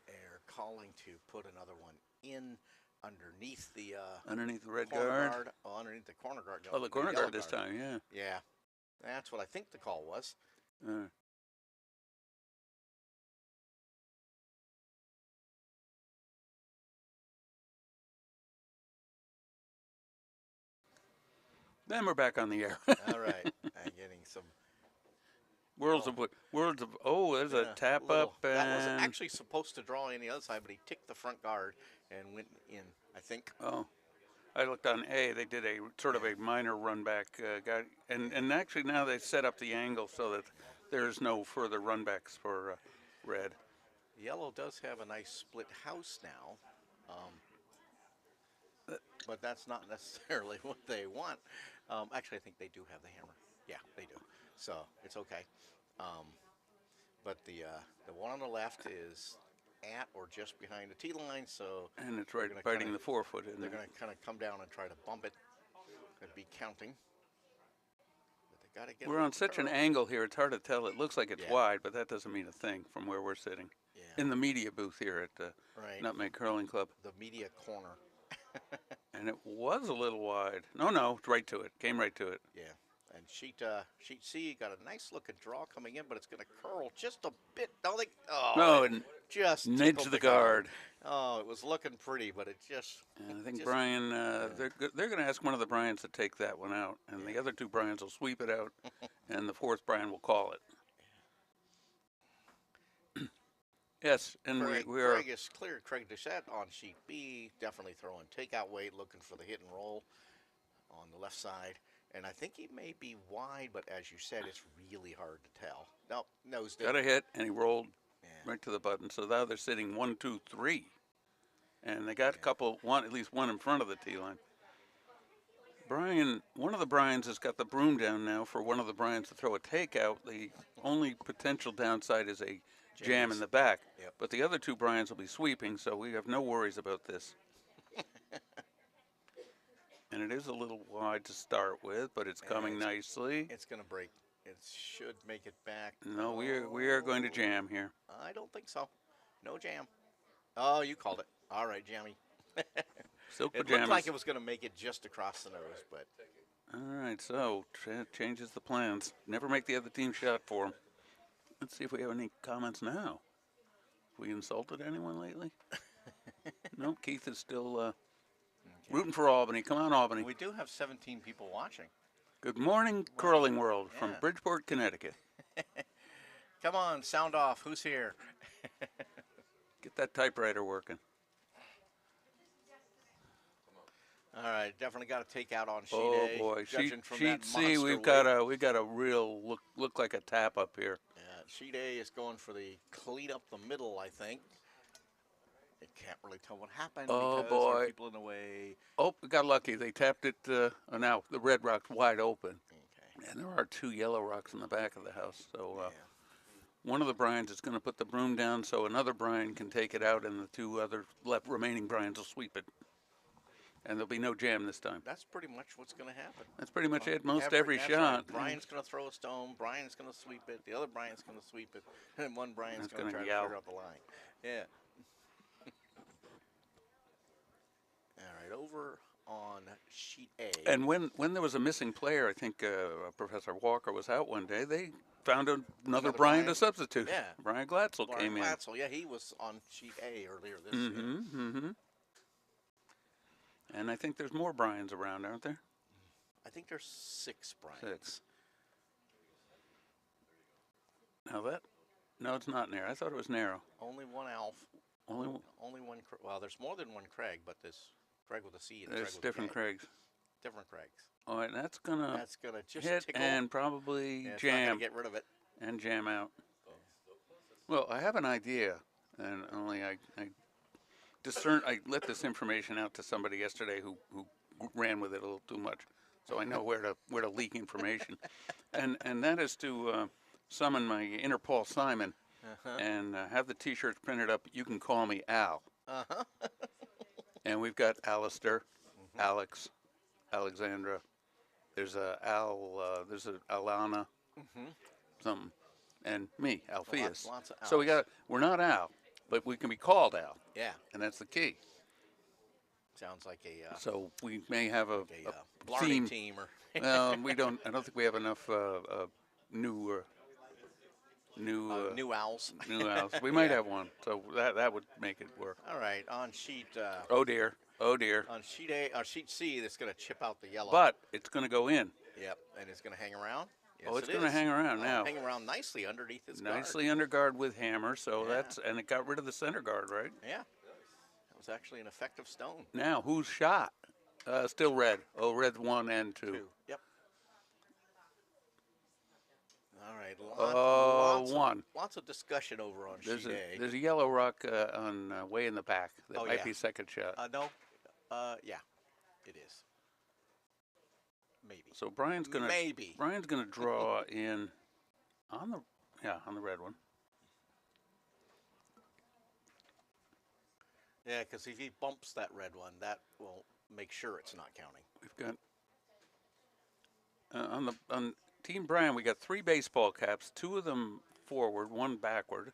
they're calling to put another one in underneath the red guard. Oh, underneath the corner guard. Oh, the corner guard this time, yeah. Yeah, that's what I think the call was. Then we're back on the air. All right, I'm getting some worlds of there's a tap up. And that was actually supposed to draw in the other side, but he ticked the front guard and went in, I think. Oh, I looked on A. They did a sort of a minor run back, and actually now they set up the angle so that there's no further run backs for red. Yellow does have a nice split house now. But that's not necessarily what they want. Actually, I think they do have the hammer. Yeah, they do. So it's okay. But the one on the left is at or just behind the tee line, so and it's right biting the 4 foot. They're going to kind of come down and try to bump it. Could be counting. But they got to get. We're on such an angle here; it's hard to tell. It looks like it's wide, but that doesn't mean a thing from where we're sitting. Yeah. In the media booth here at Nutmeg Curling Club. The media corner. And it was a little wide. No, it's right to it. Came right to it. Yeah. And sheet C got a nice looking draw coming in, but it's going to curl just a bit. Don't think. Oh, No, it and just nudge tickled the guard. Oh, it was looking pretty, but it just. And I think just, Brian, they're going to ask one of the Bryans to take that one out, and the other two Bryans will sweep it out, and the fourth Bryan will call it. Yes, and we are. Craig is clear. Craig Doucette on sheet B, definitely throwing takeout weight, looking for the hit and roll on the left side. And I think he may be wide, but as you said, it's really hard to tell. Nope, nosed it. Got a hit, and he rolled right to the button. So now they're sitting 1, 2, 3, and they got a couple, at least one in front of the tee line. Brian, one of the Bryans has got the broom down now for one of the Bryans to throw a takeout. The only potential downside is a jam in the back. Yep. But the other two Bryans will be sweeping, so we have no worries about this. And it is a little wide to start with, but it's coming nicely. It's going to break. It should make it back. No, we are going to jam here. I don't think so. No jam. Oh, you called it. All right, jammy. Silk It pajamas. looked like it was going to make it just across the nose, but. All right, so changes the plans. Never make the other team shot for him. Let's see if we have any comments now. We insulted anyone lately? No, Keith is still rooting for Albany. Come on, Albany. We do have 17 people watching. Good morning, Curling World from Bridgeport, Connecticut. Come on, sound off. Who's here? Get that typewriter working. All right, definitely got to take out on sheet A. Oh boy, sheet C. We've weight. got a real look like a tap up here. Yeah, sheet A is going for the cleat up the middle, I think. I can't really tell what happened because there are people in the way. Oh, we got lucky. They tapped it. Now the red rock's wide open. Okay. And there are two yellow rocks in the back of the house. So one of the Bryans is going to put the broom down so another Bryan can take it out, and the two other remaining Bryans will sweep it. And there'll be no jam this time. That's pretty much what's going to happen. That's pretty much it. Every that's shot. Right. Brian's going to throw a stone. Brian's going to sweep it. The other Brian's going to sweep it. And one Brian's going to try to figure out the line. Yeah. All right, over on sheet A. And when there was a missing player, I think Professor Walker was out one day, they found another Bryan to substitute. Yeah. Brian Glatzel came in. Yeah, he was on sheet A earlier this year. And I think there's more Bryans around, aren't there? I think there's 6 Bryans. 6. Now no, it's not narrow. I thought it was narrow. Only one Alf. Only one. Well, there's more than one Craig, but there's Craig with a C and there's Craig with different a K. Craigs. Different Craigs. All right, that's gonna just hit tickle. and probably It's jam. not gonna get rid of it. And jam out. Well, I have an idea, and only I let this information out to somebody yesterday who ran with it a little too much, so I know where to leak information, and that is to summon my inner Paul Simon and have the T-shirts printed up. You can call me Al. And we've got Alistair, Alex, Alexandra. There's a Al. There's a Alana, something, and me, Alpheus. Lots of so we're not Al, but we can be called Al. Yeah. And that's the key. Sounds like a. So we may have a Blarney team or. Well, we don't. I don't think we have enough new owls. New owls. We might have one, so that would make it work. All right, on sheet. Oh dear. On sheet A, or sheet C, that's going to chip out the yellow. But it's going to go in. Yep, and it's going to hang around. Yes, it's going to hang around now. Hang around nicely underneath its guard. Nicely under guard with hammer. So and it got rid of the center guard, right? Yeah, that was actually an effective stone. Now who's shot? Still red. Oh, red 1 and 2. Yep. All right. Lots of discussion over on sheet A. There's a yellow rock on way in the back. That might be second shot. No. Yeah, it is. Maybe. So Brian's gonna draw in on the red one. Yeah, because if he bumps that red one, that will make sure it's not counting. We've got on Team Brian, we got 3 baseball caps, 2 of them forward, 1 backward.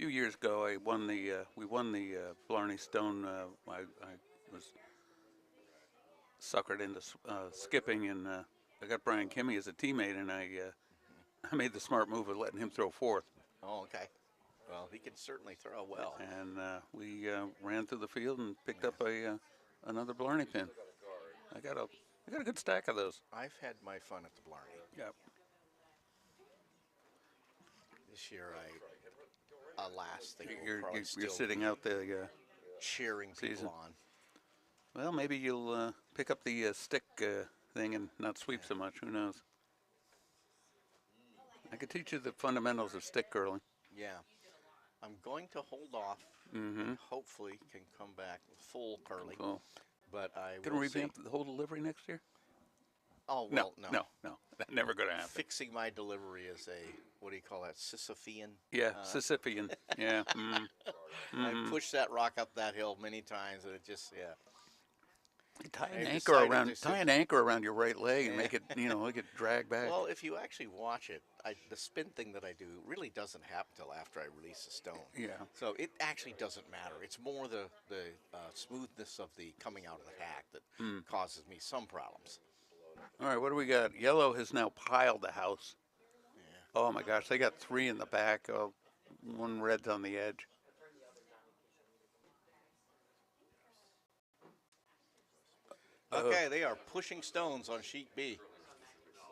few years ago, we won the Blarney Stone. I was suckered into skipping, and I got Brian Kimmy as a teammate, and I made the smart move of letting him throw fourth. Oh, okay. Well, he can certainly throw well. And we ran through the field and picked up another Blarney pin. I got a good stack of those. I've had my fun at the Blarney. Yep. This year, alas, they you're sitting out the cheering people season on. Well, maybe you'll pick up the stick thing and not sweep so much. Who knows? I could teach you the fundamentals of stick curling. Yeah. I'm going to hold off and hopefully can come back with full curling. Cool. But I Gonna will revamp see. the whole delivery next year? Oh, well, no. That's never going to happen. Fixing my delivery is what do you call that, Sisyphean? Yeah, Sisyphean. Yeah. I pushed that rock up that hill many times, and it just, Tie I an decided anchor around your right leg and make it, make it drag back. Well, if you actually watch it, the spin thing that I do really doesn't happen until after I release the stone. Yeah. So it actually doesn't matter. It's more the smoothness of the coming out of the hack that causes me some problems. All right, what do we got? Yellow has now piled the house. Yeah. Oh my gosh, they got 3 in the back. Oh, one red's on the edge. Okay, they are pushing stones on sheet B.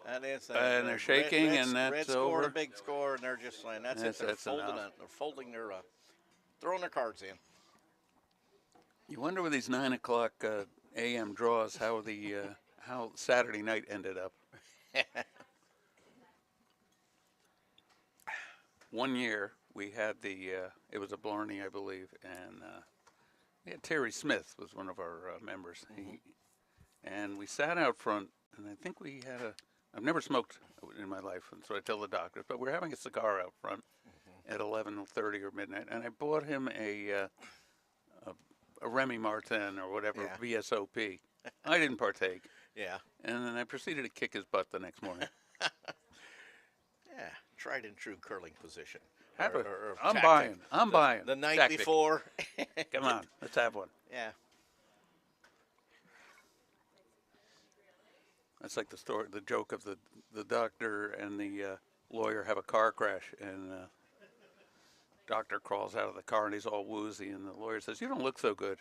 And they're shaking, and that's red scored over. a big score, and they're just like, that's it. They're folding it. They're folding their, throwing their cards in. You wonder with these 9 o'clock a.m. draws how Saturday night ended up. One year we had it was a Blarney, I believe, and we had Terry Smith was one of our members. And we sat out front, and I think we had I've never smoked in my life, and so I tell the doctors, but we're having a cigar out front at 11:30 or midnight, and I bought him a Remy Martin or whatever, VSOP. I didn't partake. Yeah. And then I proceeded to kick his butt the next morning. Yeah, tried and true curling position. I'm buying. The night tactic. before. Come on, let's have one. Yeah. That's like the joke of the doctor and the lawyer have a car crash, and doctor crawls out of the car and he's all woozy, and the lawyer says, "You don't look so good.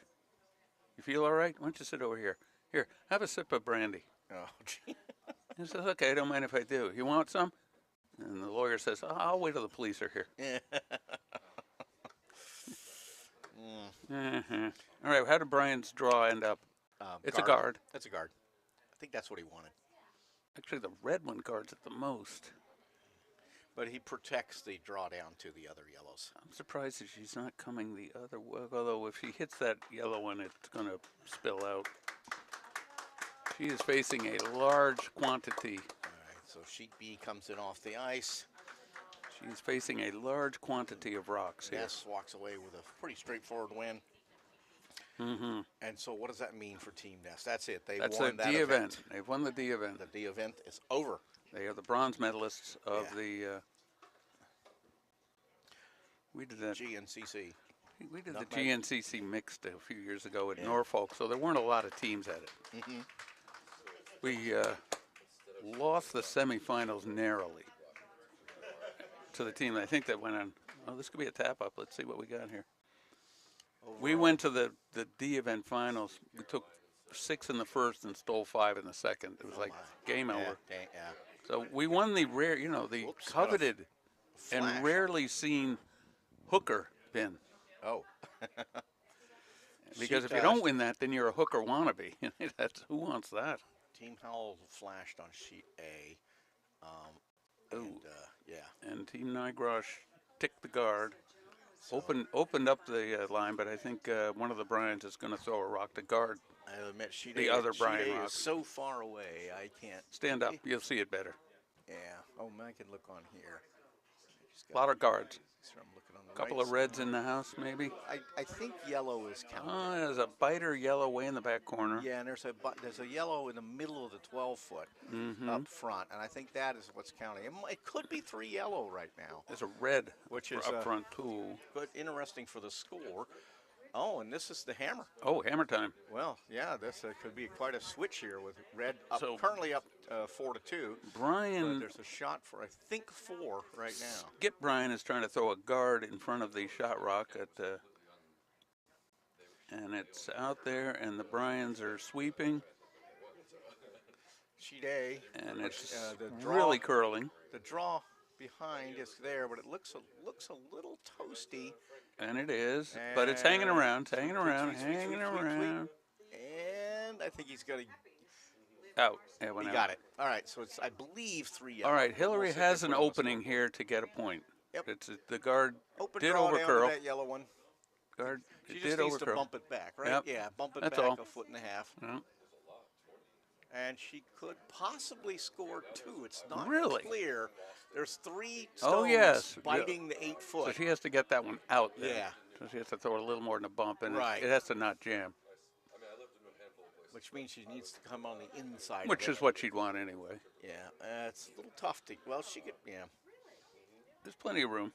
You feel all right? Why don't you sit over here? Here, have a sip of brandy." Oh, gee. He says, "Okay, I don't mind if I do. You want some?" And the lawyer says, "I'll wait till the police are here." All right, how did Brian's draw end up? It's a guard. It's a guard. I think that's what he wanted. Actually, the red one guards it the most. But he protects the drawdown to the other yellows. I'm surprised that she's not coming the other way, although if she hits that yellow one, it's going to spill out. She is facing a large quantity. All right, so sheet B comes in off the ice. She's facing a large quantity of rocks here. Ness walks away with a pretty straightforward win. And so what does that mean for Team Ness? That's it. They won that event. They've won the D event. The D event is over. They are the bronze medalists of the... we did that. GNCC. We did the GNCC mixed a few years ago at Norfolk, so there weren't a lot of teams at it. We lost the semifinals narrowly to the team. I think that went on. Oh, this could be a tap-up. Let's see what we got here. Overall. We went to the D event finals. We took 6 in the first and stole 5 in the second. It was like game over. Yeah. So we won the rare, the coveted and rarely seen hooker pin. Oh. Because if you don't win that, then you're a hooker wannabe. That's who wants that? Team Howell flashed on sheet A. And Team Nygrosh ticked the guard. So opened up the line, but I think one of the Bryans is going to throw a rock to guard. I'll admit, sheet the A, other sheet Bryan A rock is so far away, I can't. Stand up. You'll see it better. Yeah. Oh, I can look on here. A lot of guards. I'm looking on the A couple right of reds in the house, maybe. I think yellow is counted. Oh, there's a biter yellow way in the back corner. Yeah, and there's a yellow in the middle of the 12-foot up front, and I think that is what's counting. It could be 3 yellow right now. There's a red which is up front too. Good, interesting for the score. Oh, and this is the hammer. Oh, hammer time. Well, yeah, this could be quite a switch here with red up, currently up 4-2. Brian, but there's a shot for I think 4 right now. Skip Brian is trying to throw a guard in front of the shot rock and it's out there, and the Bryans are sweeping. Sheet A, and it's really curling. The draw behind is there, but it looks a little toasty. And it is, but it's hanging around, hanging around. And I think he's going to out. Yeah, he got it. All right, so it's, I believe, 3 yellow. All right, Hillary has an opening here to get a point. Yep. It's the guard Open did draw overcurl. Down to that yellow one. Guard she did just needs overcurl. to bump it back, right? Yep. Yeah, bump it That's back all. 1.5 feet. Yep. And she could possibly score 2. It's not Really? clear. There's 3 stones Oh, yes. biting the 8-foot. So she has to get that one out there. Yeah. So she has to throw it a little more than a bump, and Right. it has to not jam. Which means she needs to come on the inside. Which of it. is what she'd want anyway. Yeah, it's a little tough to. Well, she could. Yeah. There's plenty of room.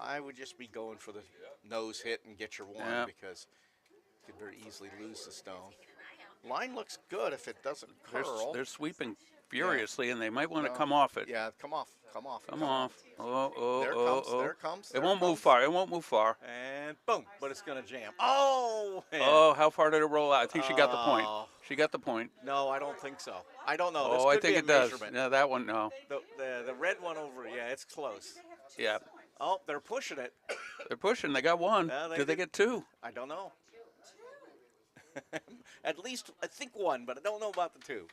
I would just be going for the nose hit and get your 1 Yeah. because you could very easily lose the stone. Line looks good if it doesn't curl. They're sweeping furiously, and they might want to come off it. Yeah, come off. Come off. Oh. There it comes. It won't move far. It won't move far. And boom, but it's going to jam. Oh! Man. Oh, how far did it roll out? I think she got the point. She got the point. No, I don't think so. I don't know. Oh, I think it does. No, that one, no. The red one over, yeah, it's close. Yeah. Oh, they're pushing it. They're pushing. They got 1. Did they get 2? I don't know. At least, I think 1, but I don't know about the 2.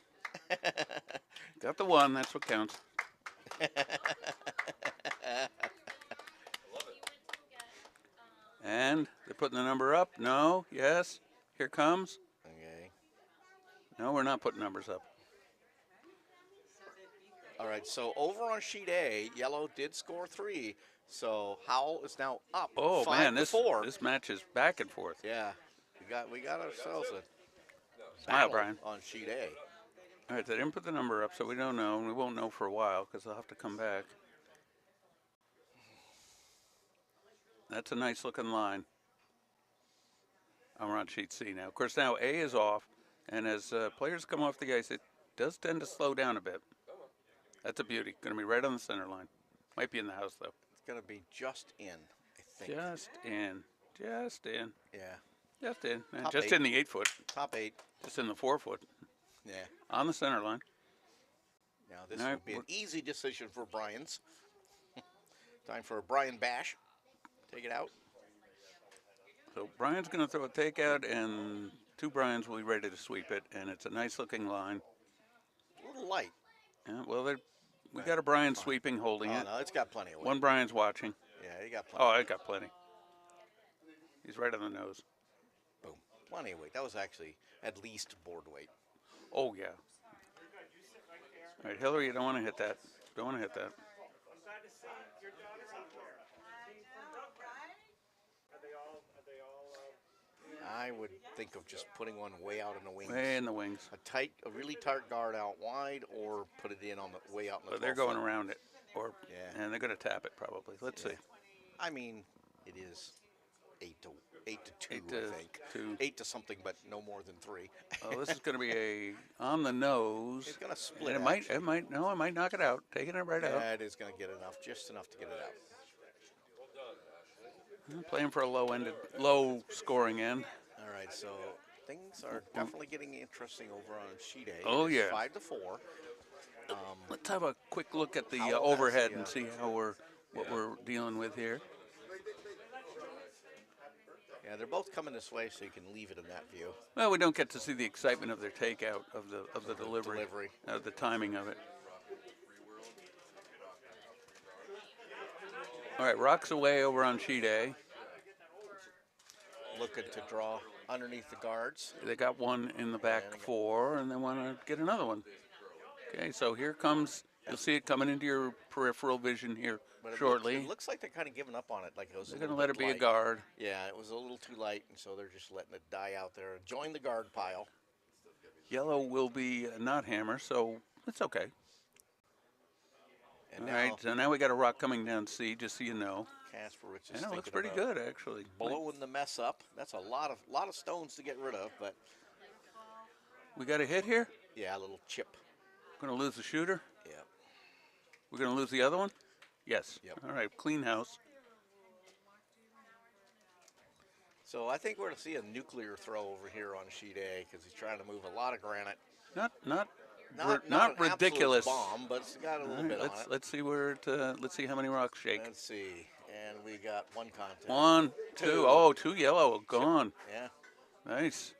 Got the 1. That's what counts. And they're putting the number up. No. Yes. Here comes. Okay. No, we're not putting numbers up. All right, so over on sheet A, yellow did score 3. So Howell is now up. Oh 5 man, to 4. this match is back and forth. Yeah, we got ourselves a Smile, battle Brian. on sheet A. All right, they didn't put the number up, so we don't know, and we won't know for a while because they'll have to come back. That's a nice looking line. I'm on sheet C now. Of course, now A is off, and as players come off the ice, it does tend to slow down a bit. That's a beauty. Going to be right on the center line. Might be in the house, though. It's going to be just in, I think. Just in. Just in. Yeah. Just in. Top Just 8. in the 8-foot. Top 8. Just in the 4-foot. Yeah. On the center line. Now this All right, will be an easy decision for Brian's. Time for a Brian bash. Take it out. So Brian's going to throw a takeout, and 2 Brians will be ready to sweep it, and it's a nice looking line. A little light. Yeah, well, we got a Brian sweeping, holding it. No, it's got plenty of weight. 1 Brian's watching. Yeah, he got plenty. Oh, I got plenty. He's right on the nose. Boom. Plenty of weight. That was actually at least board weight. Oh, yeah. All right, Hillary, you don't want to hit that. Don't want to hit that. I would think of just putting one way out in the wings. Way in the wings. A really tight guard out wide, or put it in on the way out in the. But they're going around it, or Yeah. and they're going to tap it probably. Let's see. I mean, it is 8 to 2. 8 to I think 2. 8 to something, but no more than 3. Oh, this is going to be a on the nose. It's going to split. And it might knock it out. Taking it right out. Yeah, it is going to get enough, just enough to get it out. Playing for a low scoring end. All right, so things are definitely getting interesting over on sheet A. Oh, It is yeah. 5 to 4. Let's have a quick look at the How overhead has and the, see how what we're dealing with here. Yeah, they're both coming this way, so you can leave it in that view. Well, we don't get to see the excitement of their takeout of the delivery, of the timing of it. All right, rocks away over on sheet A. Looking to draw underneath the guards. They got 1 in the back 4, and they want to get another one. Okay, so here comes You'll see it coming into your peripheral vision here But shortly. It looks like they're kind of giving up on it. Like it was They're going going to to let it be a guard. Yeah, it was a little too light, and so they're just letting it die out there. Join the guard pile. Yellow will be not hammer, so it's okay. And All right, so now we got a rock coming down C, just so you know. Kasparowicz is Yeah, it looks thinking pretty about good, actually. blowing the mess up. That's a lot of stones to get rid of, but We got a hit here? yeah, a little chip. Going to lose the shooter? Yeah. We're going to lose the other one? Yes. Yep. All right, clean house. So I think we're going to see a nuclear throw over here on sheet A because he's trying to move a lot of granite. Not an ridiculous bomb, but it's got a little bit on it. Let's see where it. Let's see how many rocks shake. Let's see, and we got one contact. 1, 2. Oh, 2 yellow gone. Yeah. Nice.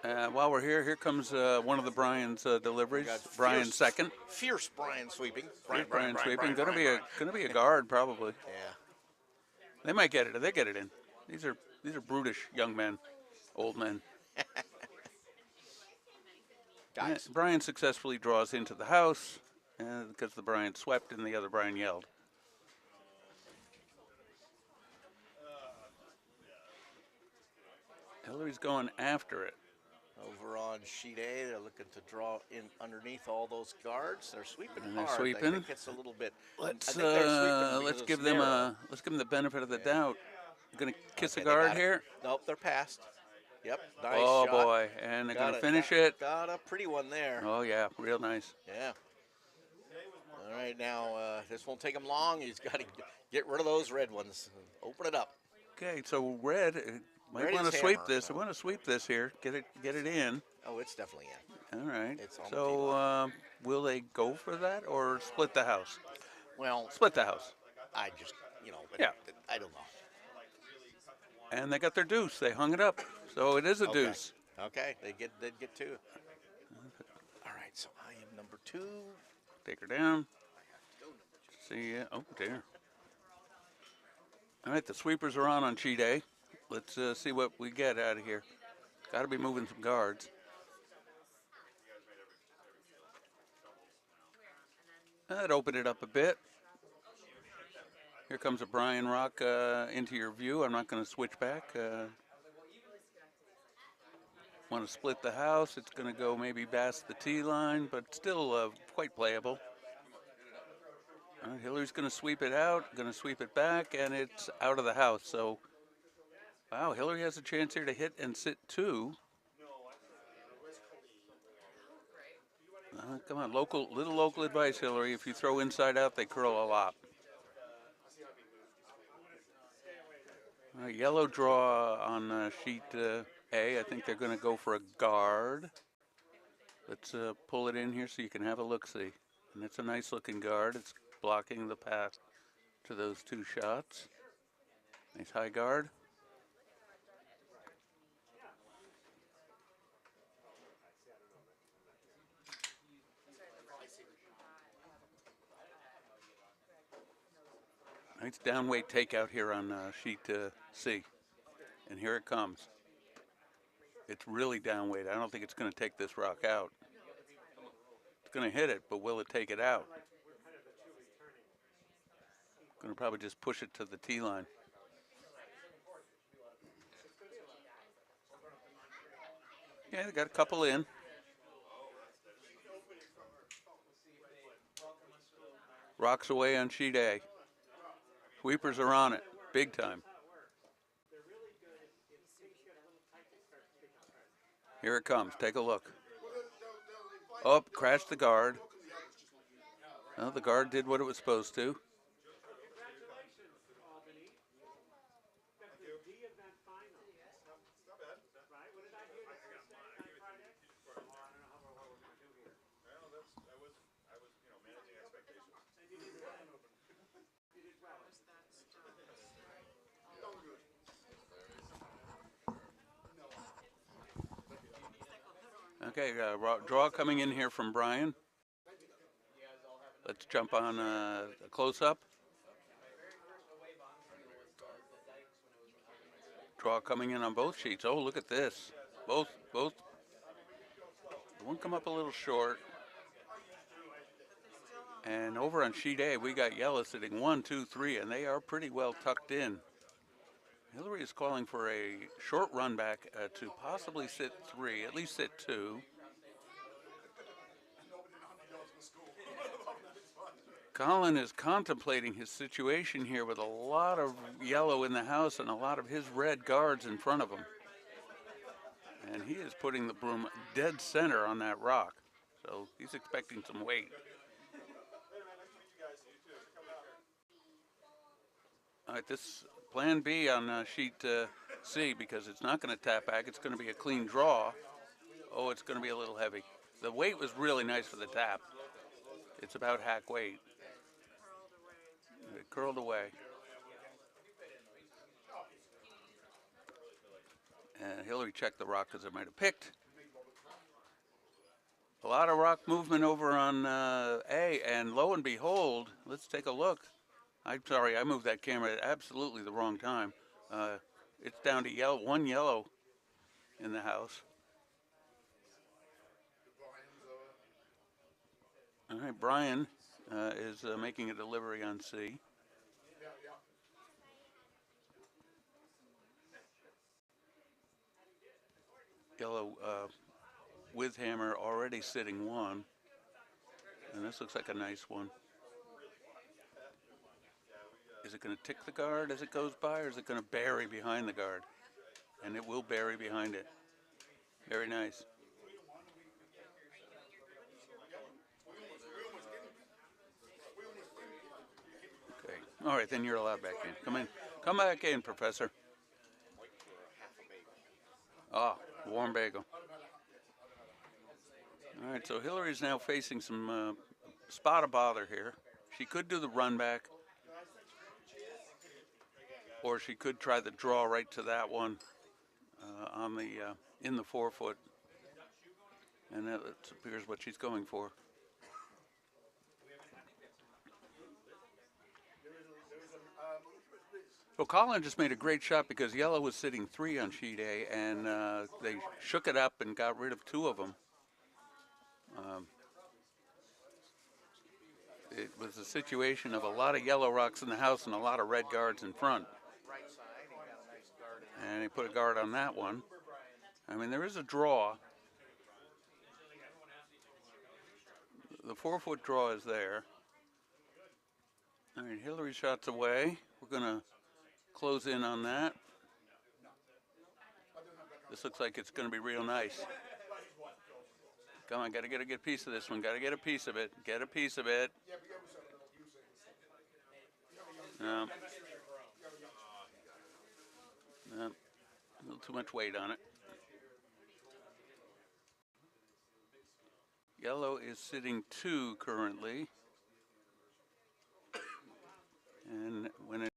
While we're here comes one of the Brian's deliveries. Brian second. Fierce Brian sweeping. Brian sweeping. Gonna be a guard probably. Yeah. They might get it. They get it in. These are brutish young men, old men. Guys. Brian successfully draws into the house because the Brian swept and the other Brian yelled. Hillary's going after it. Over on sheet A, they're looking to draw in underneath all those guards. They're sweeping And they're hard. sweeping. I think it's a little bit. Let's give them the benefit of the doubt. Going to kiss a guard here. Nope, they're past. Yep, nice oh shot. Boy, and they're going to finish it. Got a pretty one there. Oh yeah, real nice. Yeah. All right, now this won't take him long. He's got to get rid of those red ones. Open it up. Okay, so red might want to sweep this. I want to sweep this here. Get it in. Oh, it's definitely in. All right. It's on so will they go for that or split the house? Well, split the house. I just yeah. I don't know. And they got their deuce. They hung it up. So it is a deuce. Okay, they get two. All right, so I am number 2. Take her down. See ya. Oh, dear. All right, the sweepers are on sheet A. Let's see what we get out of here. Got to be moving some guards. That opened it up a bit. Here comes a Brian rock into your view. I'm not going to switch back. Want to split the house. It's going to go maybe past the tee line, but still quite playable. All right, Hillary's going to sweep it out, going to sweep it back, and it's out of the house. So, wow, Hillary has a chance here to hit and sit 2. Come on, little local advice, Hillary. If you throw inside out, they curl a lot. Yellow draw on sheet A. I think they're going to go for a guard. Let's pull it in here so you can have a look-see. And it's a nice-looking guard. It's blocking the path to those 2 shots. Nice high guard. Nice downweight takeout here on sheet C. And here it comes. It's really downweight. I don't think it's going to take this rock out. It's going to hit it, but will it take it out? Going to probably just push it to the tee line. Yeah, they got a couple in. Rocks away on sheet A. Sweepers are on it, big time. Here it comes. Take a look. Oh, crashed the guard. Well, the guard did what it was supposed to. Okay, draw coming in here from Brian. Let's jump on a close-up. Draw coming in on both sheets. Oh, look at this. Both One come up a little short. And over on sheet A, we got yellow sitting 1, 2, 3, and they are pretty well tucked in. Hillary is calling for a short run back to possibly sit 3, at least sit 2. Colin is contemplating his situation here with a lot of yellow in the house and a lot of his red guards in front of him. And he is putting the broom dead center on that rock. So he's expecting some weight. All right, this plan B on sheet C, because it's not going to tap back. It's going to be a clean draw. Oh, it's going to be a little heavy. The weight was really nice for the tap. It's about hack weight. It curled away. And Hillary checked the rock because it might have picked. A lot of rock movement over on A, and lo and behold, let's take a look. I'm sorry, I moved that camera at absolutely the wrong time. It's down to yellow, 1 yellow in the house. All right, Brian is making a delivery on C. Yellow with hammer already sitting 1. And this looks like a nice one. Is it going to tick the guard as it goes by, or is it going to bury behind the guard? And it will bury behind it. Very nice. Okay. All right, then you're allowed back in. Come in. Come back in, Professor. Ah, warm bagel. All right, so Hillary's now facing some spot of bother here. She could do the run back, or she could try the draw right to that one on the in the 4-foot, and that appears what she's going for. Well, Colin just made a great shot because yellow was sitting 3 on sheet A, and they shook it up and got rid of 2 of them. It was a situation of a lot of yellow rocks in the house and a lot of red guards in front. And he put a guard on that one. I mean, there is a draw. The 4-foot draw is there. All right, Hillary shot's away. We're going to close in on that. This looks like it's going to be real nice. Come on, got to get a good piece of this one. Got to get a piece of it. Get a piece of it. No. No. A little too much weight on it. Yellow is sitting 2 currently. And when it